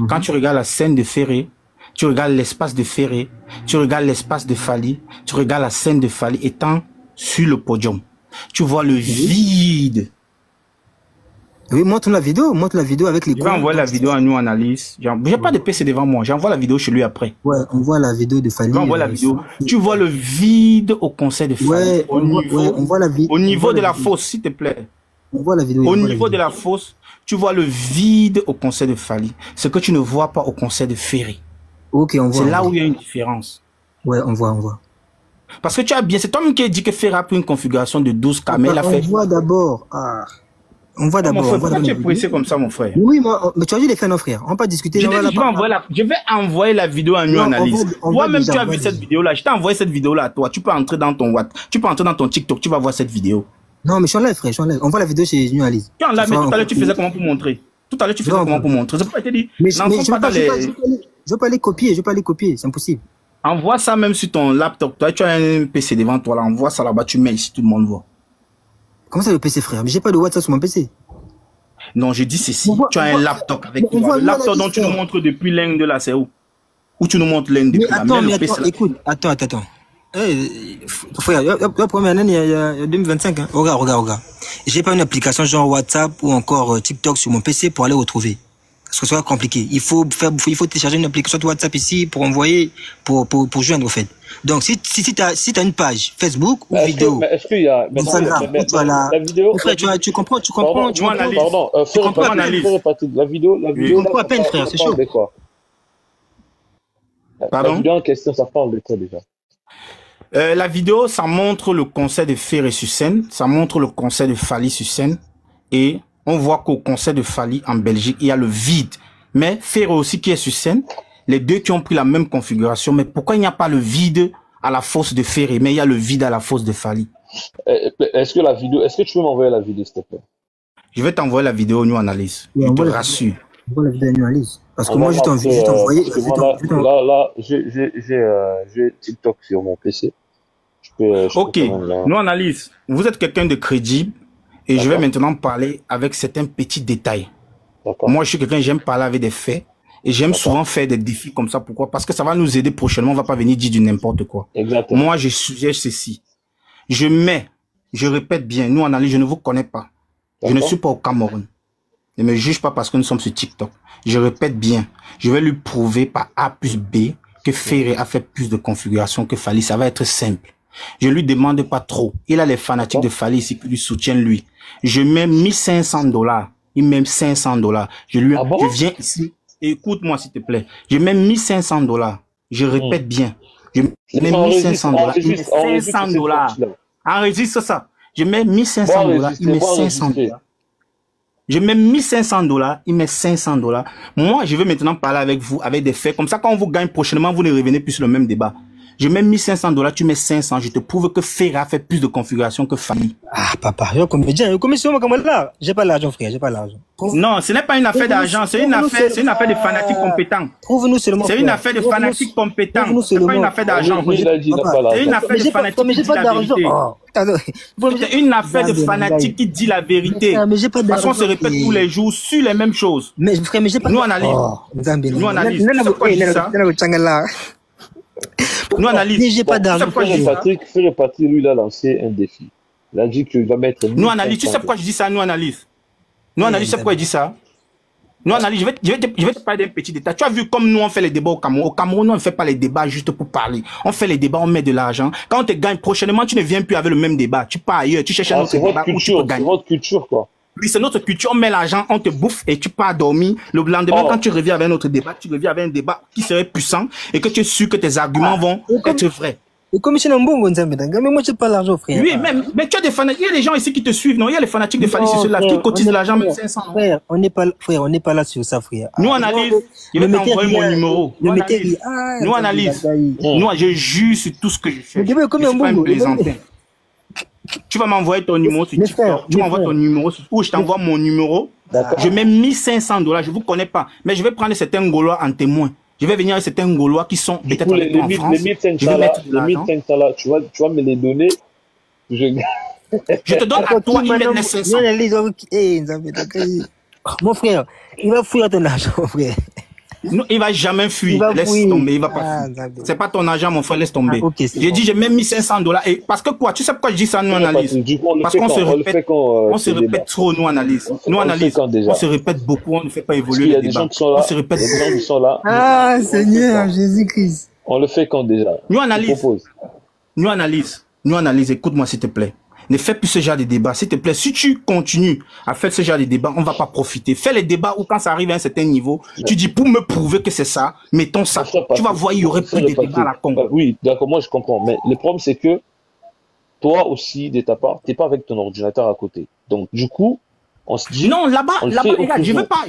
Quand tu regardes la scène de Ferré, tu regardes l'espace de Ferré, tu regardes l'espace de Fally, tu regardes la scène de Fally étant sur le podium. Tu vois le vide. Oui, montre la vidéo avec les... Je vais envoyer la vidéo à nous analyse. J'ai pas de PC devant moi, j'envoie la vidéo chez lui après. Ouais, on voit la vidéo de Fally. On voit la vidéo. Tu vois le vide au concert de Fally. Ouais, on voit la vidéo. Au niveau de la fosse, s'il te plaît. On voit la vidéo. Au niveau de la fosse, tu vois le vide au concert de Fally. Ce que tu ne vois pas au concert de Ferré. Ok, on voit. C'est là où il y a une différence. Ouais, on voit. Parce que tu as bien, c'est toi-même qui a dit que Ferré a pris une configuration de 12K, mais il a fait... On voit d'abord. On voit d'abord. Pourquoi tu es pressé comme ça, mon frère? Oui, mais tu as dit les faits, non, frère. On va pas discuter. Je vais envoyer la vidéo à New Analyse. Toi-même, tu as vu cette vidéo-là. Je t'ai envoyé cette vidéo-là à toi. Tu peux entrer dans ton Watt. Tu peux entrer dans ton TikTok. Tu vas voir cette vidéo. Non, mais je suis en live, frère. On voit la vidéo chez New Analyse. Tu en live, mais tout à l'heure, tu faisais comment pour montrer? C'est pourquoi je te dis. Mais je ne veux pas les copier. C'est impossible. Envoie ça même sur ton laptop. Toi, tu as un PC devant toi, là. Envoie ça là-bas, tu mets ici, tout le monde voit. Comment ça le PC, frère? Mais j'ai pas de WhatsApp sur mon PC. Non, je dis ceci. Tu as un laptop avec toi. Le laptop dont tu nous montres depuis l'Inde, là, c'est où? Où tu nous montres l'Inde depuis là? Mais attends, écoute, attends. Frère, la première année, il y a 2025, hein. Regarde. J'ai pas une application genre WhatsApp ou encore TikTok sur mon PC pour aller retrouver. Parce que ça va compliqué. Il faut télécharger une application de WhatsApp ici pour envoyer, pour joindre, au fait. Donc, si t'as une page Facebook ou vidéo. Mais est-ce qu'il y a, la vidéo? Frère, tu comprends, pardon, la vidéo, je comprends à peine, frère, c'est chaud. Pardon? La vidéo en question, ça parle de quoi déjà? La vidéo, ça montre le concert de Ferré sur scène, ça montre le concert de Fally sur scène, et on voit qu'au concert de Fally en Belgique, il y a le vide. Mais Ferré aussi qui est sur scène, les deux qui ont pris la même configuration. Mais pourquoi il n'y a pas le vide à la fosse de Ferré, mais il y a le vide à la fosse de Fally? Est-ce que tu peux m'envoyer la vidéo, s'il te plaît? Je vais t'envoyer la vidéo New Analyse. Je te rassure. La vidéo New Analyse. Parce que moi, je t'ai envoyé. Là, j'ai TikTok sur mon PC. Ok, New Analyse. Vous êtes quelqu'un de crédible. Et je vais maintenant parler avec certains petits détails. Moi, je suis quelqu'un, j'aime parler avec des faits. Et j'aime souvent faire des défis comme ça. Pourquoi? Parce que ça va nous aider prochainement. On va pas venir dire du n'importe quoi. Exactement. Moi, je suggère ceci. Je répète bien, Nous Analyse, je ne vous connais pas. Je ne suis pas au Cameroun. Ne me juge pas parce que nous sommes sur TikTok. Je répète bien. Je vais lui prouver par A plus B que Ferré a fait plus de configuration que Fally. Ça va être simple. Je lui demande pas trop. Il a les fanatiques de Fally ici qui lui soutiennent lui. Je mets 1500 $. Il met 500 $. Je viens ici. Écoute-moi s'il te plaît. Je mets 1500 $. Je répète bien. Je mets 1500 $. Il met 500 $. Enregistre ça. Je mets 1500 $. Il met 500 $. Je mets 1500 $. Il met 500 $. Moi, je vais maintenant parler avec vous avec des faits. Comme ça, quand on vous gagne prochainement, vous ne revenez plus sur le même débat. Je mets 1500 $, tu mets 500, je te prouve que Ferré a fait plus de configuration que Fally. Ah, papa, yo, comédien, commission, comment là? J'ai pas l'argent, frère, j'ai pas l'argent. Non, ce n'est pas une affaire d'argent, c'est une affaire de fanatiques compétents. Trouve-nous seulement. C'est une affaire de fanatiques compétents. C'est pas une affaire d'argent. C'est une affaire de fanatiques qui dit la vérité. C'est une affaire de fanatiques qui dit la vérité. Parce qu'on se répète tous les jours sur les mêmes choses. Mais frère, mais j'ai pas. Nous analyse. Nous analyse. Tu sais pourquoi je dis ça? Nous analyse. J'ai pas d'argent. Ferré Patrick, lui, il a lancé un défi. Il a dit qu'il va mettre. Nous analyse. Tu sais pourquoi je dis ça? Nous analyse. Nous analyse. Tu sais pourquoi il dit ça? Nous analyse. Je vais te parler d'un petit détail. Tu as vu comme nous on fait les débats au Cameroun. Au Cameroun, nous, on ne fait pas les débats juste pour parler. On fait les débats, on met de l'argent. Quand on te gagne prochainement, tu ne viens plus avec le même débat. Tu pars ailleurs, tu cherches un autre débat. C'est votre culture, quoi. Oui, c'est notre culture, on met l'argent, on te bouffe et tu pars dormir. Le lendemain, quand tu reviens avec un autre débat, tu reviens avec un débat qui serait puissant et que tu es sûr que tes arguments vont être vrais. Et comme je suis un bon mais moi, je n'ai pas l'argent, frère. Oui, mais tu as des fanatiques. Il y a des gens ici qui te suivent, non? Il y a les fanatiques de Fally, c'est ceux-là qui cotisent de l'argent, même 500. Frère, on n'est pas là sur ça, frère. Nous analyse. Je vais t'envoyer mon numéro. Nous analyse. Nous, je juge sur tout ce que je fais. Je ne suis pas un plaisantin. Tu vas m'envoyer ton numéro sur TikTok. Tu m'envoies ton numéro ou je t'envoie mon numéro. Je mets 1500 $. Je vous connais pas. Mais je vais prendre certains Gaulois en témoin. Je vais venir avec certains Gaulois qui sont peut-être avec toi en France. Je vais mettre de l'argent. Les 1500 là, tu vas me les donner. Je te donne à toi, ils mettent les 500. Mon frère, il va fouiller ton argent, frère. Non, il va jamais fuir. Laisse tomber, il va pas fuir. C'est pas ton argent, mon frère, laisse tomber. J'ai dit, j'ai même 1500 $. Et parce que quoi? Tu sais pourquoi je dis ça, nous analyse? Parce qu'on se répète trop, nous analyse. Nous analyse. On se répète beaucoup, on ne fait pas évoluer les débats. On se répète beaucoup. Ah, Seigneur, Jésus-Christ. On le fait quand déjà? Nous analyse. Nous analyse. Nous analyse. Écoute-moi, s'il te plaît. Ne fais plus ce genre de débat. S'il te plaît, si tu continues à faire ce genre de débat, on va pas profiter. Fais les débats où quand ça arrive à un certain niveau, tu dis pour me prouver que c'est ça, mettons ça. Tu vas voir, il y aurait plus de débats à la con. Oui, d'accord, moi je comprends. Mais le problème, c'est que toi aussi, de ta part, t'es pas avec ton ordinateur à côté. Donc, du coup, on se dit... Non, là-bas, regarde, je veux pas...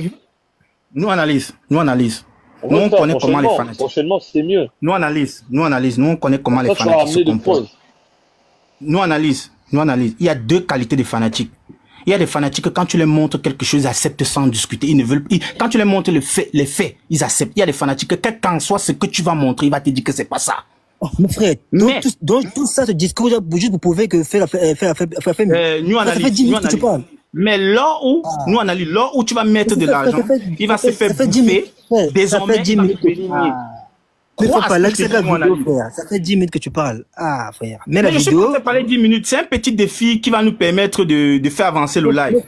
Nous analyse. Nous, on connaît comment les fanatiques... Prochainement, c'est mieux. Nous, on connaît comment les fanatiques se comportent. Nous analyse. Il y a deux qualités de fanatiques. Il y a des fanatiques, quand tu leur montres quelque chose, ils acceptent sans discuter. Ils ne veulent plus. Quand tu leur montres les faits, ils acceptent. Il y a des fanatiques, quel qu'en soit ce que tu vas montrer, il va te dire que c'est pas ça. Oh, mon frère, donc tout ça, ce discours, juste pour prouver que faire nous analyse, ça fait 10 minutes que tu parles. Mais là où, nous analyse, là où tu vas mettre de l'argent, il va se faire bouffer. Désormais, il va devenir. Mais faut pas là que c'est la vidéo, frère. Ça fait 10 minutes que tu parles. Ah, frère. Mais la je vidéo. sais pas parler 10 minutes. C'est un petit défi qui va nous permettre de faire avancer le live.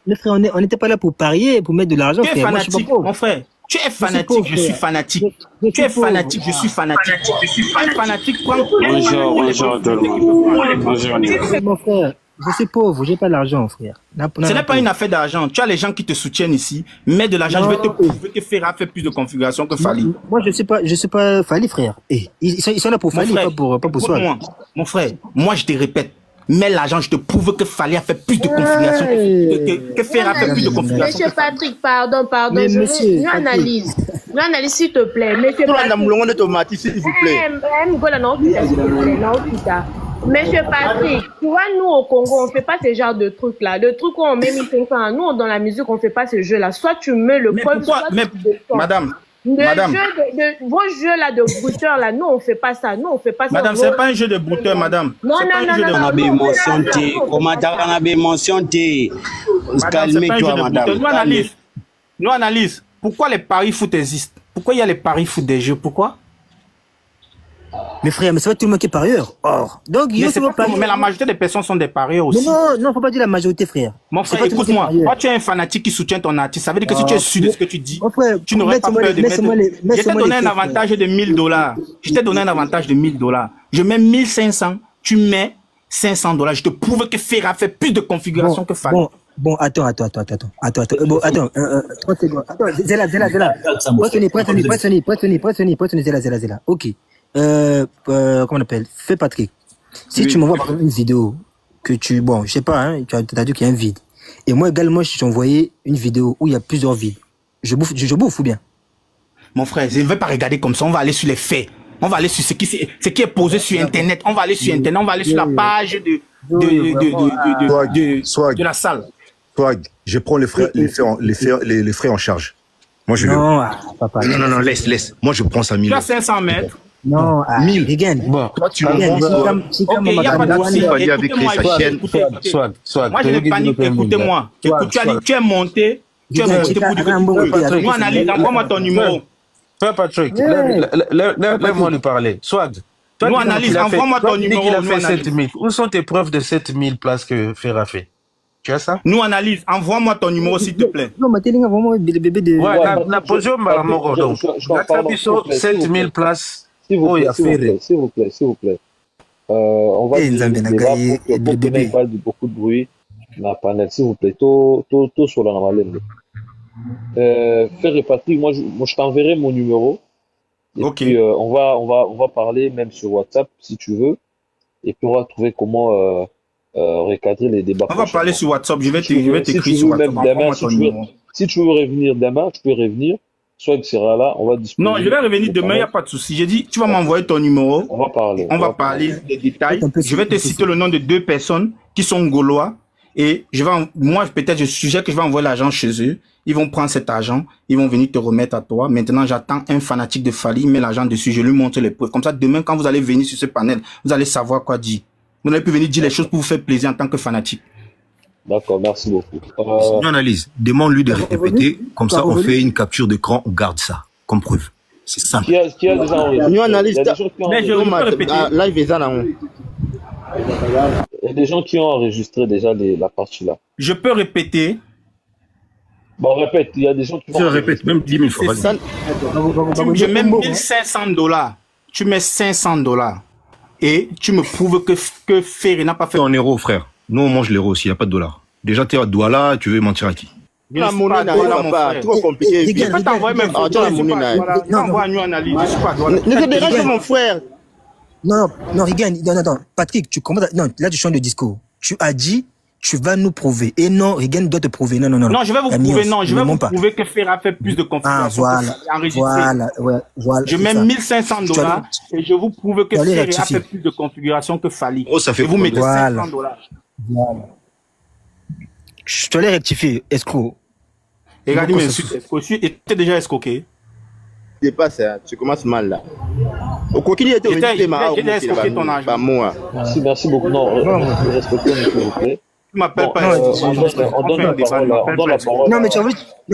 Le frère, on n'était pas là pour parier, pour mettre de l'argent. Tu es fanatique, mon frère. Tu es fanatique, je suis fanatique. Tu es fanatique, je suis fanatique. Tu es fanatique, Bonjour. Mon frère, je suis pauvre, j'ai pas l'argent, frère. Ce n'est pas une affaire d'argent. Tu as les gens qui te soutiennent ici. Mets de l'argent, je vais te prouver que Ferra fait plus de configuration que Fali. Moi, je suis pas Fali, frère. Ils sont là pour Fali, pas pour soi. Mon frère, moi, je te répète. Mets l'argent, je te prouve que Fali a fait plus de configuration que Ferra a fait plus de configuration. Monsieur Patrick, pardon. Mais monsieur, une analyse, s'il te plaît. Monsieur Monsieur Patrick, tu vois, nous au Congo, on fait pas ce genre de trucs-là. Le truc où on met 1500, nous dans la musique, on fait pas ce jeu-là. Soit tu mets le code, soit tu Madame, vos jeux là de brouteur là, nous on fait pas ça. Nous on fait pas ça. Madame, c'est pas un jeu de brouteur, madame. Non. Comment t'as mentionné? Calmez-toi, madame. Nous analyse. Pourquoi les paris foot existent? Pourquoi il y a les paris foot des jeux? Pourquoi? Mais frère, mais c'est pas tout le monde qui est parieur. Or, donc, mais la majorité des personnes sont des parieurs aussi. Non, faut pas dire la majorité, frère. Mon frère, écoute-moi. Toi, tu es un fanatique qui soutient ton artiste. Ça veut dire que si tu es sûr de ce que tu dis, tu n'aurais pas peur de mettre. Je t'ai donné un avantage de $1000. Je t'ai donné un avantage de $1000. Je mets 1500, tu mets $500. Je te prouve que Ferra fait plus de configuration que Fali. Bon, attends. Bon, attends, 3 secondes. Attends, c'est là. Prête-le, c'est là. Ok. Comment on appelle? Fais Patrick. Si tu m'envoies par exemple une vidéo que je sais pas, hein, tu as dit qu'il y a un vide. Et moi également, si tu envoyé une vidéo où il y a plusieurs vides, je bouffe ou bien? Mon frère, je ne vais pas regarder comme ça. On va aller sur les faits. On va aller sur ce qui est posé sur Internet. On va aller sur Internet. On va aller sur la page de la salle. Swag, je prends les frais en charge. Moi, papa. Non, laisse. Moi, je prends ça 1000. Tu as 500 mètres. Non, 1000. Regarde. Bon, toi, tu m'envoies. Ok, il n'y a pas de souci. Écoutez-moi, moi, je n'ai pas ni écoutez-moi. Tu es monté. Pour du coup. Nous, analyse. Envoie-moi ton numéro. Fais Patrick, laisse-moi lui parler. Swag. Nous, analyse. Envoie-moi ton numéro. Il a fait 7000. Où sont tes preuves de 7000 places que Ferra fait? Tu as ça? Nous analyse. Envoie-moi ton numéro, s'il te plaît. Non, ma télé, envoie-moi le bébé de. Ouais, la position, donc. 7000 places. S'il vous plaît. On va dire il parle de beaucoup de bruit dans la panel. S'il vous plaît, tout sur la normale. Frère et Patrick, moi, je t'enverrai mon numéro. Et puis, on va parler même sur WhatsApp, si tu veux. Et puis, on va trouver comment recadrer les débats. On va parler sur WhatsApp. Je vais t'écrire sur WhatsApp. Si tu veux revenir demain, tu peux revenir. Soit il sera là, on va discuter. Non, je vais revenir demain, il n'y a pas de souci. J'ai dit, tu vas m'envoyer ton numéro. On va parler. On va parler des détails. Je vais te citer le nom de 2 personnes qui sont gaulois. Et moi, peut-être, je suggère que je vais envoyer l'argent chez eux. Ils vont prendre cet argent. Ils vont venir te remettre à toi. Maintenant, j'attends un fanatique de Fali. Il met l'argent dessus. Je lui montre les preuves. Comme ça, demain, quand vous allez venir sur ce panel, vous allez savoir quoi dire. Vous n'allez plus venir dire les choses pour vous faire plaisir en tant que fanatique. D'accord, merci beaucoup. Une analyse. Demande-lui de répéter. Comme ça, on fait une capture d'écran, on garde ça comme preuve. C'est simple. Qui a déjà enregistré? Une analyse. Mais je vais répéter. Il y a des gens qui ont enregistré déjà la partie là. Je peux répéter. Bon, répète. Il y a des gens qui vont. Je répète, même 10 000 fois. Je mets $1500. Tu mets $500. Et tu me prouves que Ferry n'a pas fait. En euros, frère. Nous, on mange l'euro aussi, il n'y a pas de dollar. Déjà, tu es à Douala, tu veux mentir à qui? La monnaie n'est pas trop compliqué. Je peux t'envoyer même photo. Envoie une analyse. Ne te dérange pas, mon frère. Non, regarde, non, Patrick, tu commences. Non, là, tu changes de discours. Tu as dit, tu vas nous prouver. Et non, Regan doit te prouver. Non. Non, je vais vous prouver, je vais vous prouver que Ferra fait plus de configuration. Voilà. Je mets $1500 et je vous prouve que Ferra a fait plus de configuration que Fali. Oh, ça fait et vous mettez $500. Voilà. Je te l'ai rectifié, escroc. Et regarde, mais tu étais déjà escroqué. C'est pas ça, tu commences mal là. Au coquille était au escroqué ton argent. Pas moi. Merci beaucoup. Non, respectez-moi, s'il vous plaît. Tu m'appelles pas. On donne la parole. Non,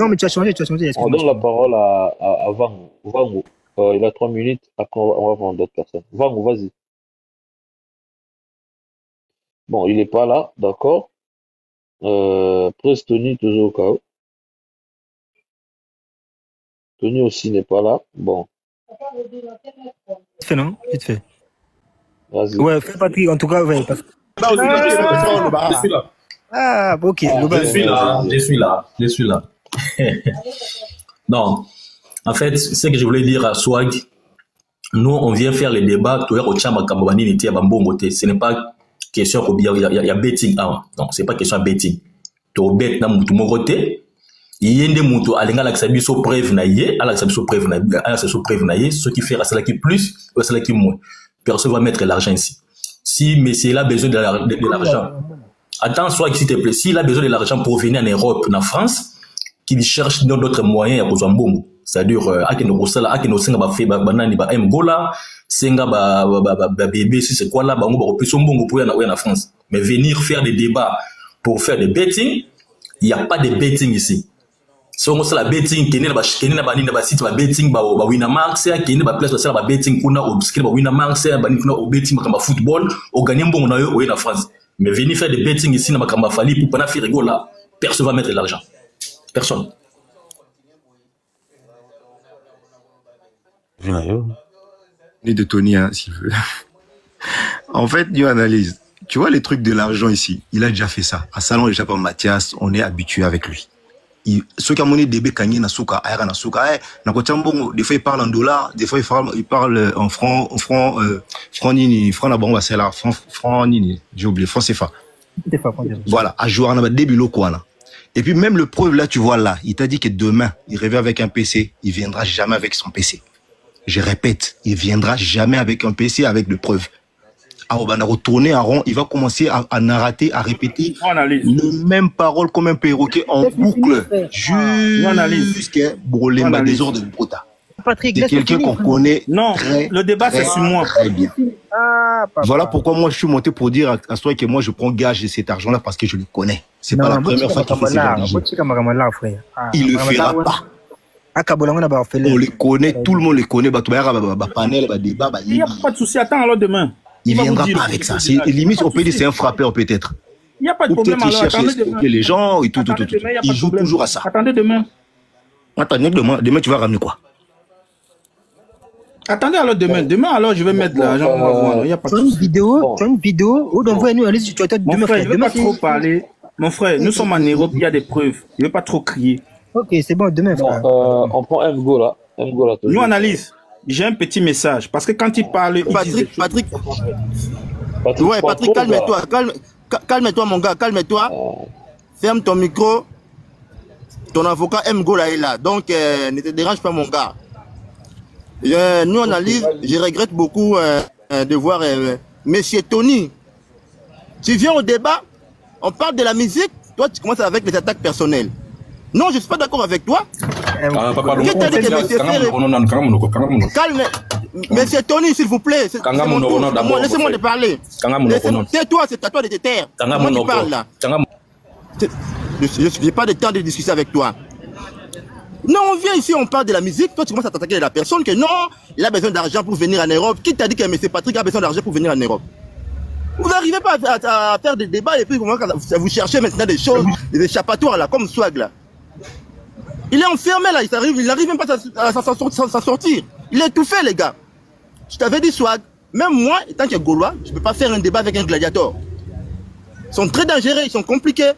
mais tu as changé. On donne la parole à Vango. Il a 3 minutes, après on va prendre d'autres personnes. Vango, vas-y. Bon, il n'est pas là, d'accord. Presse Tony, toujours au cas où. Tony aussi n'est pas là. Bon. Vite fait, non? Vite fait. Vas-y. Ouais, fais Patrick, en tout cas, ouais. Parce... Je suis là. Ah, ok. Je suis là. Non. En fait, ce que je voulais dire à Swag, nous, on vient faire les débats. Ce n'est pas question qu'il y a betting. Donc, ce n'est pas question de betting. Tu as bet dans mon côté. Il y a des motos à l'engal qui sont preuve naïe, à la preuve naïe, ce qui fait à cela qui plus, à cela qui moins. Personne va mettre l'argent ici. Si Messi a besoin de l'argent, attends, soit s'il te plaît, s'il a besoin de l'argent pour venir en Europe, en France, qu'il cherche d'autres moyens à cause d'un bon. C'est-à-dire, à qui nous ressemble, à qui nous senga ba fait banani ba Mgola, senga ba bébé, si c'est quoi là, ba on va plus son bon pour y en France. Mais venir faire des débats pour faire des betting, il n'y a pas de betting ici. Si on a la betting, qui n'est pas site betting, Winamax, qui n'est pas place de betting, qu'on a au Winamax, au betting, comme football, au gagnant bon, on a eu en France. Mais venir faire des betting ici, dans ma famille, pour pas faire rigolo là, personne va mettre de l'argent. Personne. Ni de Tony, hein, s'il veut. En fait, New analyse. Tu vois les trucs de l'argent ici, il a déjà fait ça. À Salon et Japon Mathias, on est habitué avec lui. Ceux qui ont monnaie DB Kanye na souka, aïra na souka, na kotiambongo, des fois il parle en dollars, des fois il parle en francs, franc nini, franc na bongo c'est là, franc nini, j'ai oublié, franc CFA. Voilà, à jouer en début loco là. Et puis même le preuve là, tu vois là, il t'a dit que demain, il revient avec un PC, il viendra jamais avec son PC. Je répète, il viendra jamais avec un PC avec de preuves. Alors, on va retourner en rond, il va commencer à narrater, à répéter les mêmes paroles comme un perroquet en boucle. Jusqu'à brûler ma désordre de Brota. C'est quelqu'un qu'on connaît très, le débat c'est sur moi. Très bien. Voilà pourquoi moi je suis monté pour dire à toi que moi je prends gage de cet argent-là parce que je le connais. C'est pas la première fois qu'il fait ça. Il le fera pas. On les connaît, tout le monde les connaît. Il n'y a pas de souci, attends alors demain. Il ne viendra pas avec ça. Limite, on peut dire c'est un frappeur peut-être. Il n'y a pas de problème. Peut-être qu'il cherche à escroquer les gens et tout. Il joue toujours à ça. Attendez demain. Attendez demain. Demain, tu vas ramener quoi? Attendez alors demain. Demain, alors, je vais mettre l'argent. Tu as une vidéo où on voit nous aller sur Twitter demain. Mon frère, je ne veux pas trop parler. Mon frère, nous sommes en Europe, il y a des preuves. Je ne veux pas trop crier. Ok, c'est bon, demain, frère. On prend Mgola. Nous, analyse. J'ai un petit message. Parce que quand il parle... Patrick, calme-toi. Calme-toi, mon gars, calme-toi. Ferme ton micro. Ton avocat Mgola est là. Donc, ne te dérange pas, mon gars. Nous, on analyse. Je regrette beaucoup de voir Monsieur Tony. Tu viens au débat, on parle de la musique. Toi, tu commences avec les attaques personnelles. Non, je ne suis pas d'accord avec toi. Calme. Monsieur Tony, s'il vous plaît. Laissez-moi te parler. Tais-toi, c'est à toi de te taire. Comment tu parles là? Je n'ai pas de temps de discuter avec toi. Non, on vient ici, on parle de la musique. Toi, tu commences à t'attaquer à la personne que non, il a besoin d'argent pour venir en Europe. Qui t'a dit que M. Patrick a besoin d'argent pour venir en Europe? Vous n'arrivez pas à faire des débats et puis vous cherchez maintenant des choses, des échappatoires là, comme Swag là. Il est enfermé là, il n'arrive même pas à s'en sortir. Il est étouffé les gars. Je t'avais dit Swag, même moi, tant que Gaulois, je ne peux pas faire un débat avec un gladiateur. Ils sont très dangereux, ils sont compliqués.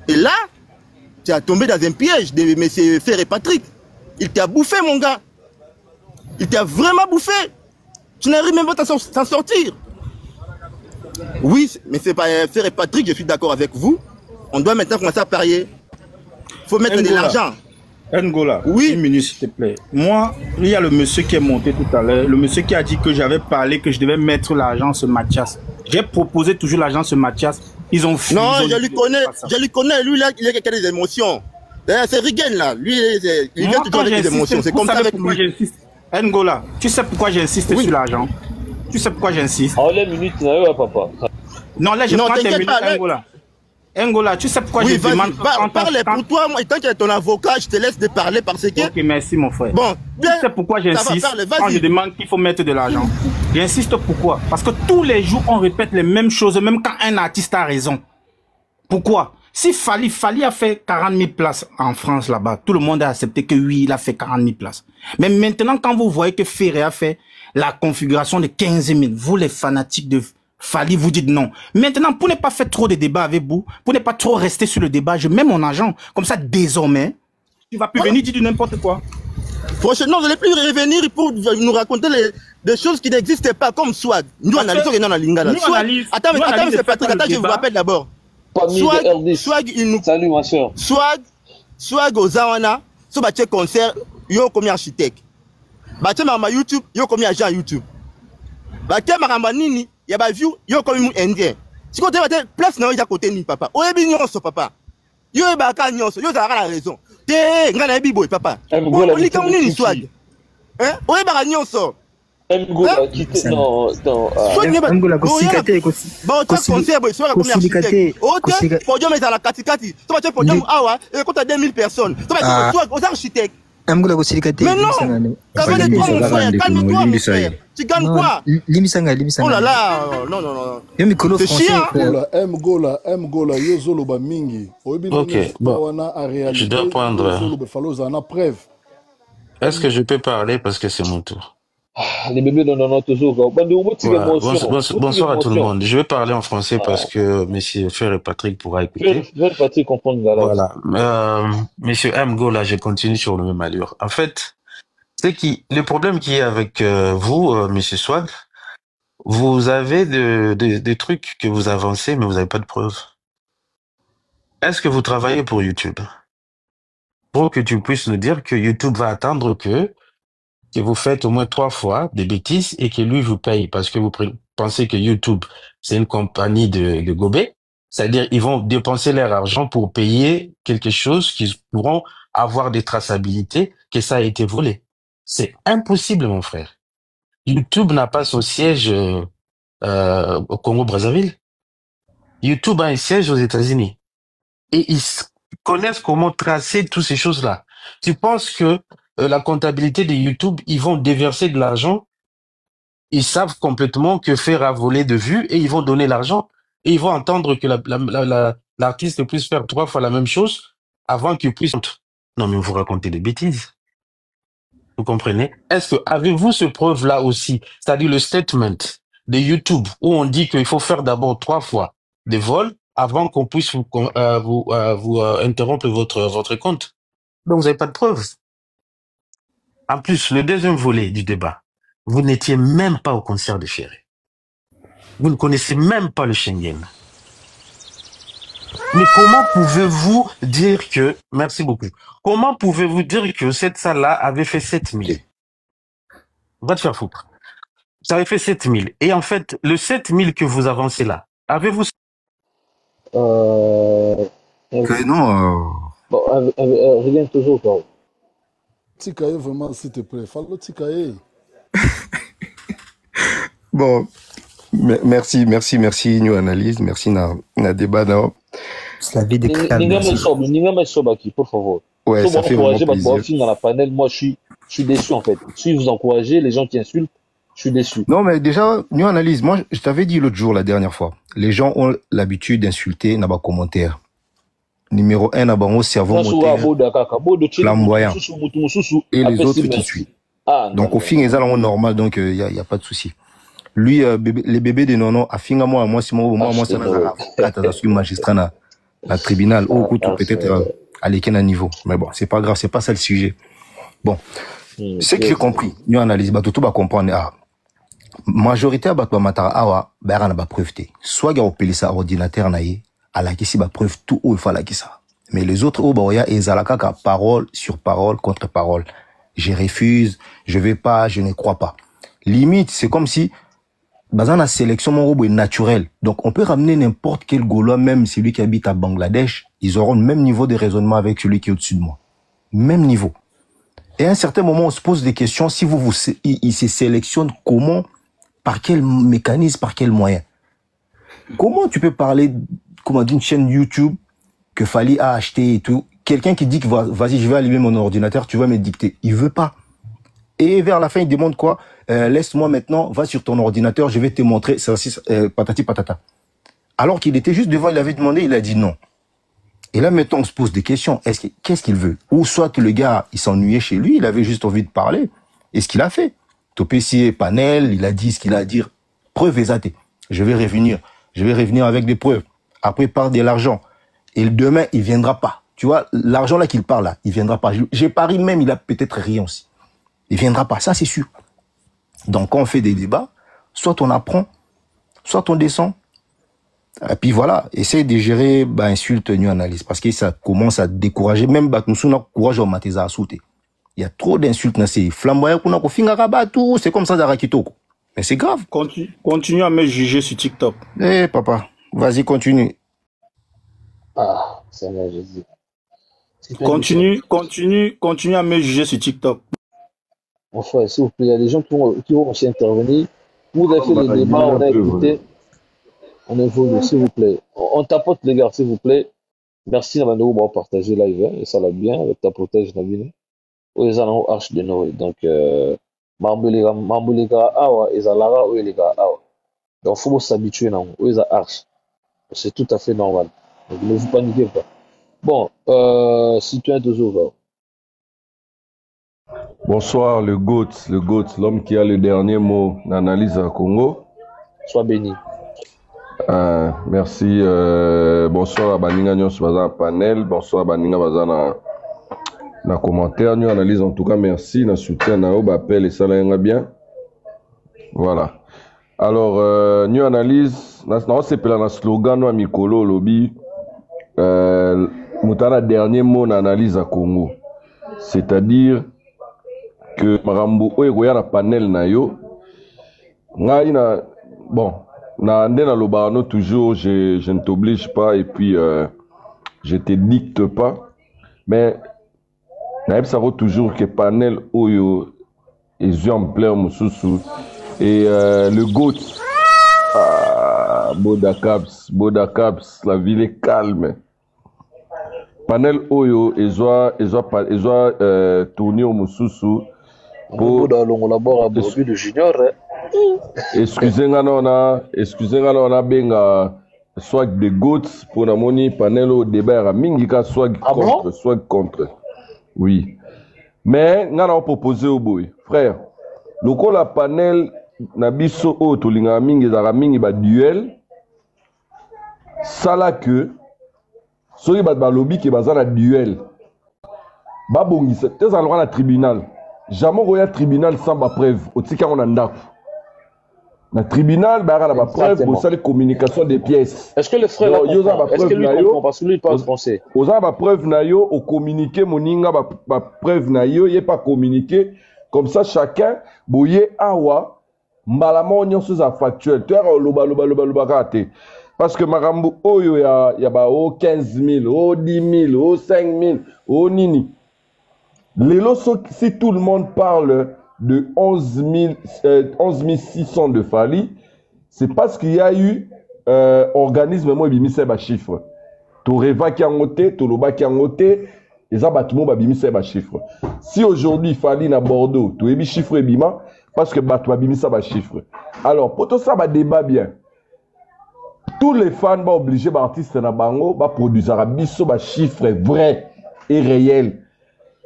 Et là, tu as tombé dans un piège de M. Fer et Patrick. Il t'a bouffé mon gars. Il t'a vraiment bouffé. Tu n'arrives même pas à s'en sortir. Oui, mais c'est pas Fer et Patrick, je suis d'accord avec vous. On doit maintenant commencer à parier. Il faut mettre de l'argent. Ngola, oui. Une minute s'il te plaît. Moi, il y a le monsieur qui est monté tout à l'heure, le monsieur qui a dit que j'avais parlé, que je devais mettre l'argent sur Mathias. J'ai proposé toujours l'argent sur Mathias Ils ont fui. Non, ils ont je lui connais, lui, là, il a des émotions. C'est Rigen, là. Lui, il Moi, vient toujours avec des émotions. C'est comme ça avec lui. Ngola, tu sais pourquoi j'insiste sur l'argent? Tu sais pourquoi j'insiste? Oh, les minutes, papa. Non, là, je prends tes minutes, Ngola. Ngola, tu sais pourquoi je demande... Parle pour toi, moi, tant que tu es ton avocat, je te laisse de parler parce que... Ok, merci, mon frère. Bon, bien. Tu sais pourquoi j'insiste quand je demande qu'il faut mettre de l'argent? J'insiste pourquoi? Parce que tous les jours, on répète les mêmes choses, même quand un artiste a raison. Pourquoi? Si Fally a fait 40 000 places en France là-bas, tout le monde a accepté que oui, il a fait 40 000 places. Mais maintenant, quand vous voyez que Ferré a fait la configuration de 15 000, vous les fanatiques de Fally, vous dites non. Maintenant, pour ne pas faire trop de débats avec vous, pour ne pas trop rester sur le débat, je mets mon argent. Comme ça, désormais, tu vas plus venir dire du n'importe quoi. Franchement, vous n'allez plus revenir pour nous raconter des choses qui n'existent pas, comme Swag. Nous analysons les noms à Lingala. Attends, c'est Patrick, attends, je vous rappelle d'abord. Swag, il nous... Salut, ma soeur. Swag aux Zawana, ce bâtiment concert, yo comme architecte. Bâtiment ma YouTube, yo comme agent YouTube. Bâtiment ma nini, y a ba view, yo comme indien. Si côté bâtiment, place non, y a côté ni papa. Oye bi nyonso papa. Yo e ba ka nyonso, yo za la raison. Te, ngana bi boy papa. On lit comme nini Swag. Hein? Oye ba ka nyonso. Ngola quitte non Ngola kosikate bon tu conseil boy soit comme architecte OK podium est à la katikati tu vas podium awa et quand tu as 2000 personnes tu vas soit aux architectes Ngola kosikate mais non calme-toi mon frère tu gagnes quoi limisanga oh là là non yo mikolo français Ngola yo zoloba mingi OK bon je dois prendre est-ce que je peux parler parce que c'est mon tour? Les bébés non toujours. Bonsoir à tout le monde. Je vais parler en français parce que Monsieur Fer et Patrick pourra écouter. Patrick comprendre. Voilà. Monsieur Ngola, je continue sur le même allure. En fait, le problème qui est avec vous, Monsieur Swag, vous avez des trucs que vous avancez, mais vous n'avez pas de preuves. Est-ce que vous travaillez pour YouTube? Pour que tu puisses nous dire que YouTube va attendre que vous faites au moins 3 fois des bêtises et que lui vous paye parce que vous pensez que YouTube, c'est une compagnie de gobés. C'est-à-dire, ils vont dépenser leur argent pour payer quelque chose qu'ils pourront avoir des traçabilités que ça a été volé. C'est impossible, mon frère. YouTube n'a pas son siège au Congo-Brazzaville. YouTube a un siège aux États-Unis. Et ils connaissent comment tracer toutes ces choses-là. Tu penses que la comptabilité de YouTube, ils vont déverser de l'argent. Ils savent complètement que Fer a volé de vue et ils vont donner l'argent. Et ils vont entendre que l'artiste puisse faire 3 fois la même chose avant qu'il puisse... Non, mais vous racontez des bêtises. Vous comprenez? Est-ce que avez-vous ce preuve-là aussi? C'est-à-dire le statement de YouTube où on dit qu'il faut faire d'abord 3 fois des vols avant qu'on puisse vous interrompre votre compte. Donc vous n'avez pas de preuves. En plus, le deuxième volet du débat, vous n'étiez même pas au concert de Ferré. Vous ne connaissez même pas le Schengen. Mais comment pouvez-vous dire que... Merci beaucoup. Comment pouvez-vous dire que cette salle-là avait fait 7000? Va te faire foutre. Ça avait fait 7000. Et en fait, le 7000 que vous avancez là, avez-vous... non. Bon, reviens toujours, quoi. Tikaye, vraiment, s'il te plaît. Fallo Tikaye. Bon, merci, New Analyse. Merci, na débat, na. C'est la vie des crânes. N'ingame Sobaki, pour favor. Ouais, ça fait vraiment plaisir. Dans la panel, moi, je suis déçu, en fait. Si vous encouragez les gens qui insultent, je suis déçu. Non, mais déjà, New Analyse, moi, je t'avais dit l'autre jour, la dernière fois, les gens ont l'habitude d'insulter, n'a pas commentaire. Numéro 1, n'a pas un cerveau moteur, flamboyant. Et les autres qui suivent. Donc, au fin, ils sont normal, donc il n'y a pas de souci. Lui, les bébés de Nono, à fin, moi, c'est moi, ça n'a pas magistrat na tribunal, ou peut-être à l'équin niveau. Mais bon, c'est pas grave, c'est pas ça le sujet. Bon. Ce que j'ai compris, nous analysons, tout va comprendre, majorité à battre matara awa, bah, on a preuve. Soit il y a opélé ça ordinateur naïe, à la qui preuve tout où il faut la qui ça. Mais les autres, oh, bah, il y a ezalaka parole sur parole contre parole. Je refuse, je vais pas, je ne crois pas. Limite, c'est comme si, Basant la sélection, mon robot est naturel. Donc, on peut ramener n'importe quel Gaulois, même celui qui habite à Bangladesh, ils auront le même niveau de raisonnement avec celui qui est au-dessus de moi. Même niveau. Et à un certain moment, on se pose des questions, si ils se sélectionnent comment, par quel mécanisme, par quel moyen. Comment tu peux parler, comment d'une chaîne YouTube que Fally a acheté et tout, quelqu'un qui dit que vas-y, je vais allumer mon ordinateur, tu vas me dicter. Il veut pas. Et vers la fin, il demande quoi? Laisse-moi maintenant, va sur ton ordinateur, je vais te montrer, patati patata. Alors qu'il était juste devant, il avait demandé, il a dit non. Et là, maintenant, on se pose des questions. Qu'est-ce qu'il veut? Ou soit le gars, il s'ennuyait chez lui, il avait juste envie de parler. Et ce qu'il a fait. Topessier, Panel, il a dit ce qu'il a à dire. Preuve exacte. Je vais revenir avec des preuves. Après, il parle de l'argent. Et demain, il viendra pas. Tu vois, l'argent là qu'il parle là, il viendra pas. J'ai parié même, il a peut-être rien aussi. Il viendra pas, ça c'est sûr. Donc, quand on fait des débats, soit on apprend, soit on descend. Et puis voilà, essaye de gérer insulte, new analyse, parce que ça commence à décourager. Même Batmoussou courage au Mateza à sauter. Il y a trop d'insultes dans ces flamboyants qu'on a tout, c'est comme ça d'Arakito. Mais c'est grave. Continue à me juger sur TikTok. Eh papa, vas-y, continue. Ah, Seigneur Jésus. Continue à me juger sur TikTok. Mon frère, s'il vous plaît, il y a des gens qui vont aussi intervenir. Vous avez fait le débat, on a écouté. On évolue, s'il vous plaît. On tapote, les gars, s'il vous plaît. Merci, Nabandou, pour partager live, et ça va bien, le tapotage, Nabine. Ou les gens arche de Noé. Donc, Mambulega, Awa, et Zalara, ou les gars, Awa. Donc, il faut s'habituer, non, ou les arche. C'est tout à fait normal. Donc, ne vous paniquez pas. Bon, citoyen toujours. Bonsoir, le GOAT, l'homme qui a le dernier mot d'analyse à Congo. Sois béni. Merci. Bonsoir à Baninga Nyos Bazan panel. Bonsoir à Baninga Bazan na commentaire. Nous analyse en tout cas. Merci. Na soutien na au appel et ça là bien. Voilà. Alors, nous analyse. Na c'est pour la slogan no Mikolo lobby. Moutana dernier mot d'analyse à Congo. C'est-à-dire que Marambo oyegoya na panel na yo ngai na bon na ndena lobano toujours je ne t'oblige pas et puis je te dicte pas mais na saro toujours que panel oyo exemplaire mususu et le GOAT Bodacaps la ville est calme. Panel oyo ezwa tourner au mususu pour de junior. Excusez-moi on a benga swag de GOAT pour na moni panel au débat mingi ka swag contre. Oui. Mais ngana on proposer au boy. Frère, loko la panel na biso o to linga mingi za mingi ba duel. Sala que soki bat balobi ke baza na duel babongisa te za na tribunal jamais roya tribunal sans ba preuve otika on ndako na tribunal ba na ba preuve pour ça les communication des pièces. Est-ce que le frère est-ce que lui comprend parce que lui parle français oza ba preuve na yo au communiquer moninga ba preuve na yo yé pas communiquer comme ça chacun boye awa mbalamo nyonso za factuel tu loba raté. Parce que Marambo, il y a 15 000, 10 000, 5 000, nini. Si tout le monde parle de 11 600 de Fally, c'est parce qu'il y a eu organisme moi bimise ba chiffre. Toreva qui a noté, Toloba qui a noté, les abattements ba bimise ba chiffre. Si aujourd'hui Fally na Bordeaux, tu es chiffre bima parce que batwa bimise ba chiffre. Alors pour tout ça ba débat bien. Tous les fans sont obligés d'artistes na bango ba produire biso ba chiffres vrais et réels.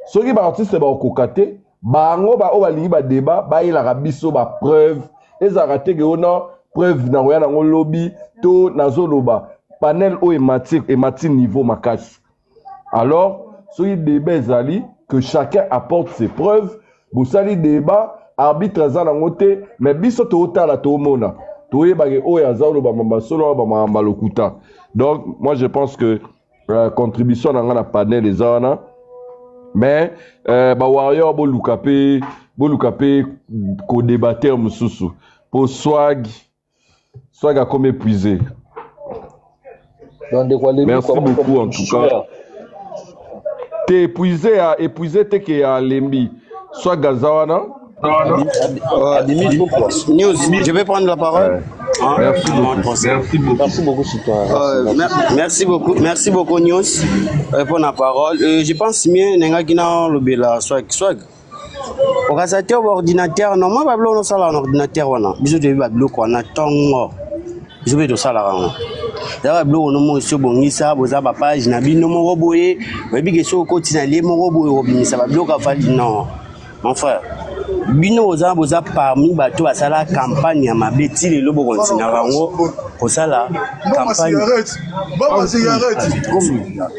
Ceux qui artistes ba kokate bango ba o ba lingi ba débat ba il a biso ba preuve et arrêté que on a preuve na roya na lobby to na zoloba panel o et mati niveau makasi. Alors ceux qui débat zali que chacun apporte ses preuves, vous sali débat arbitre za na ngote mais biso to otala to mona. Donc, moi, je pense que la contribution dans la panel des ana, mais warrior bo lukape ko débatteur mususu pour swag Swag a comme épuisé. Merci beaucoup en tout cas. T'es épuisé à t'es qui à Lembi. Soit Gazawana. News, je vais prendre la parole. Merci beaucoup. Merci beaucoup, Merci beaucoup, News. Pour la parole. Je pense mieux Nengakina Lobela Swag. Au casateur ordinateur, non, moi, Bablo, on a un ordinateur. Bisous de Bablo, on a tant. Je vais tout ça là. D'ailleurs, Bablo, on a monsieur Bongisa, Boza, page, Nabi, no Moroboé, Baby Gesso, Cotinali, Moroboé, Robinisa, Bablo, Kafali, non. Mon frère, Bino Boza parmi bateau à la campagne, ma bêtise, les lobos continueront pour ça la campagne.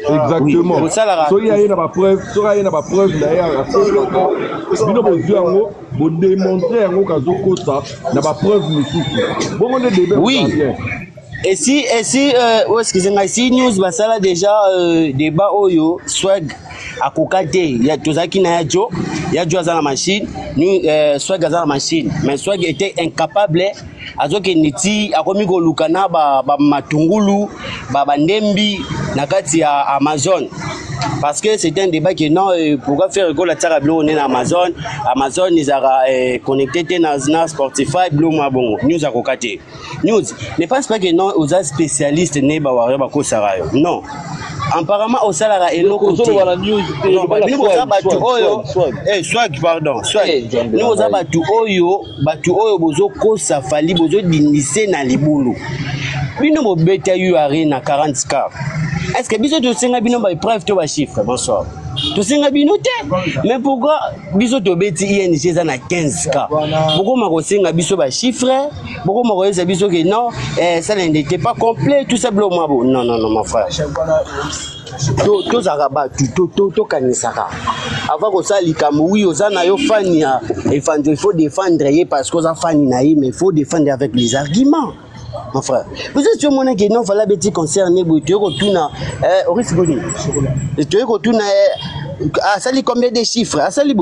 Exactement. Soyez n'a pas preuve, d'ailleurs. Bino Boziango, vous démontrez un cas ça, n'a pas preuve, oui. Et si excusez-moi, si news basala déjà débat oyo swag à kokate ya tozaki na yajo à la machine nous swag à la machine mais swag était incapable azoke neti akomi ko lukana ba matungulu ba ndembi na kati ya Amazon. Parce que c'est un débat que non, pourquoi faire que la terre bleue on est Amazon, ils ont connecté dans Spotify, Blue Mabongo, news à Kokate. News, ne pense pas que non, aux spécialistes ne baware bako sarayo. Non. Apparemment au salaire et l'autre côté. Swag pardon, swag. Nous aux abatu oyo bozo ko safali bozo dinise na libulu. Bino mo beta yu arena 40K. Est-ce que biso to senga bino ba preuve to ba chiffre bonsoir. To senga bino te. Mais pourquoi biso to beti ING za na 15K. Pourquoi ma ko senga biso ba chiffre? Pourquoi ma ko biso que non, ça n'était pas complet tout ça blo mabo. Non mon frère. To zaraba to kanisaka. Avant que ça likamu oui ozana yo fani ya il faut défendre parce que ça fani na mais il faut défendre avec les arguments. Mon frère, vous êtes sur mon qui non fallait petit concerné tu retournes au risque de tu retournes à ça combien de chiffres à ça non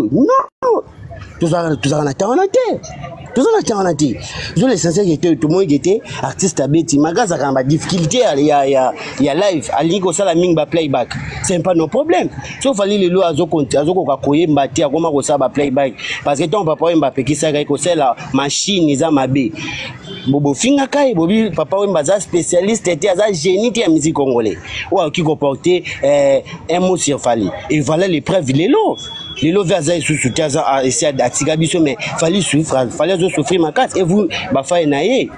tout ça on a été je l'essentiel était tout le monde était artiste à bêtis magasin quand difficulté il y a live à ligo ça la ming ba playback c'est pas nos problèmes sauf fallait les lois azo ko koyer mbati akoma ko ça ba playback parce que ton papa Mbappé qui ça ko c'est la machine ils a mabé bobo finga kai bobi papa Mbaza spécialiste était à génie de la musique congolaise ou qui comportait un mot sur Fali et voilà les preuves les lots vers sous soutien à essayer d'attirer biso mais fallait souffrir ma casse et vous ba fa naé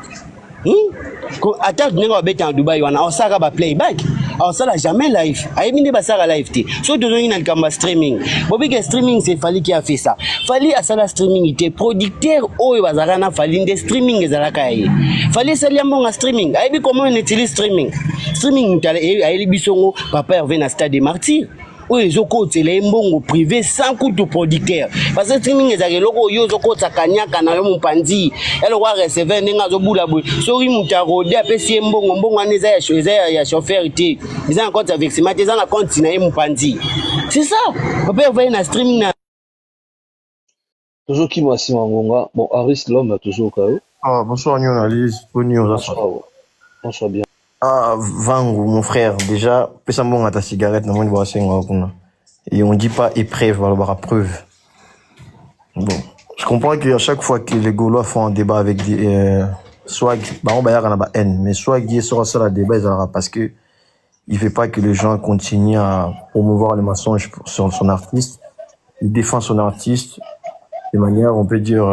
attaque n'enga beta en Dubaï wana on sara ba playback on sala jamais live ay mine ba sara live te so de na kamba streaming bobi que streaming c'est Fali qui a fait ça Fali a sala streaming était producteur oyo bazaka na Fali de streaming ezalaka ye Fali sali mbonga streaming ay bi comment on utilise streaming ay libisongo papa Hervé na stade des martyrs. Oui, je compte les mbongo privé sans coût de producteur. Parce que streaming est à l'eau, yo je compte à Kanyaka na mon pandi. Elle va recevoir n'enga zo boula boula. Sorry mutaro, de apesi mbongo aneza ya chauffeur ité. Ils ont un compte avec ces matins, ils ont un compte na mon pandi. C'est ça. Papa va na streaming na. Toujours qui m'a si mangonga. Bon, Aris l'homme toujours KO. Ah, bonsoir Nyonalise, bonsoir bien. Ah, Vangu, mon frère, déjà, pesa mbonga ta cigarette, na moni boasenga kuna. Et on dit pas épreuve, on va preuve. Bon, je comprends qu'à chaque fois que les Gaulois font un débat avec des Swag, bah on va y avoir la haine, mais Swag qui sera ça la débat, parce que il fait pas que les gens continuent à promouvoir les mensonges sur son artiste. Il défend son artiste de manière, on peut dire,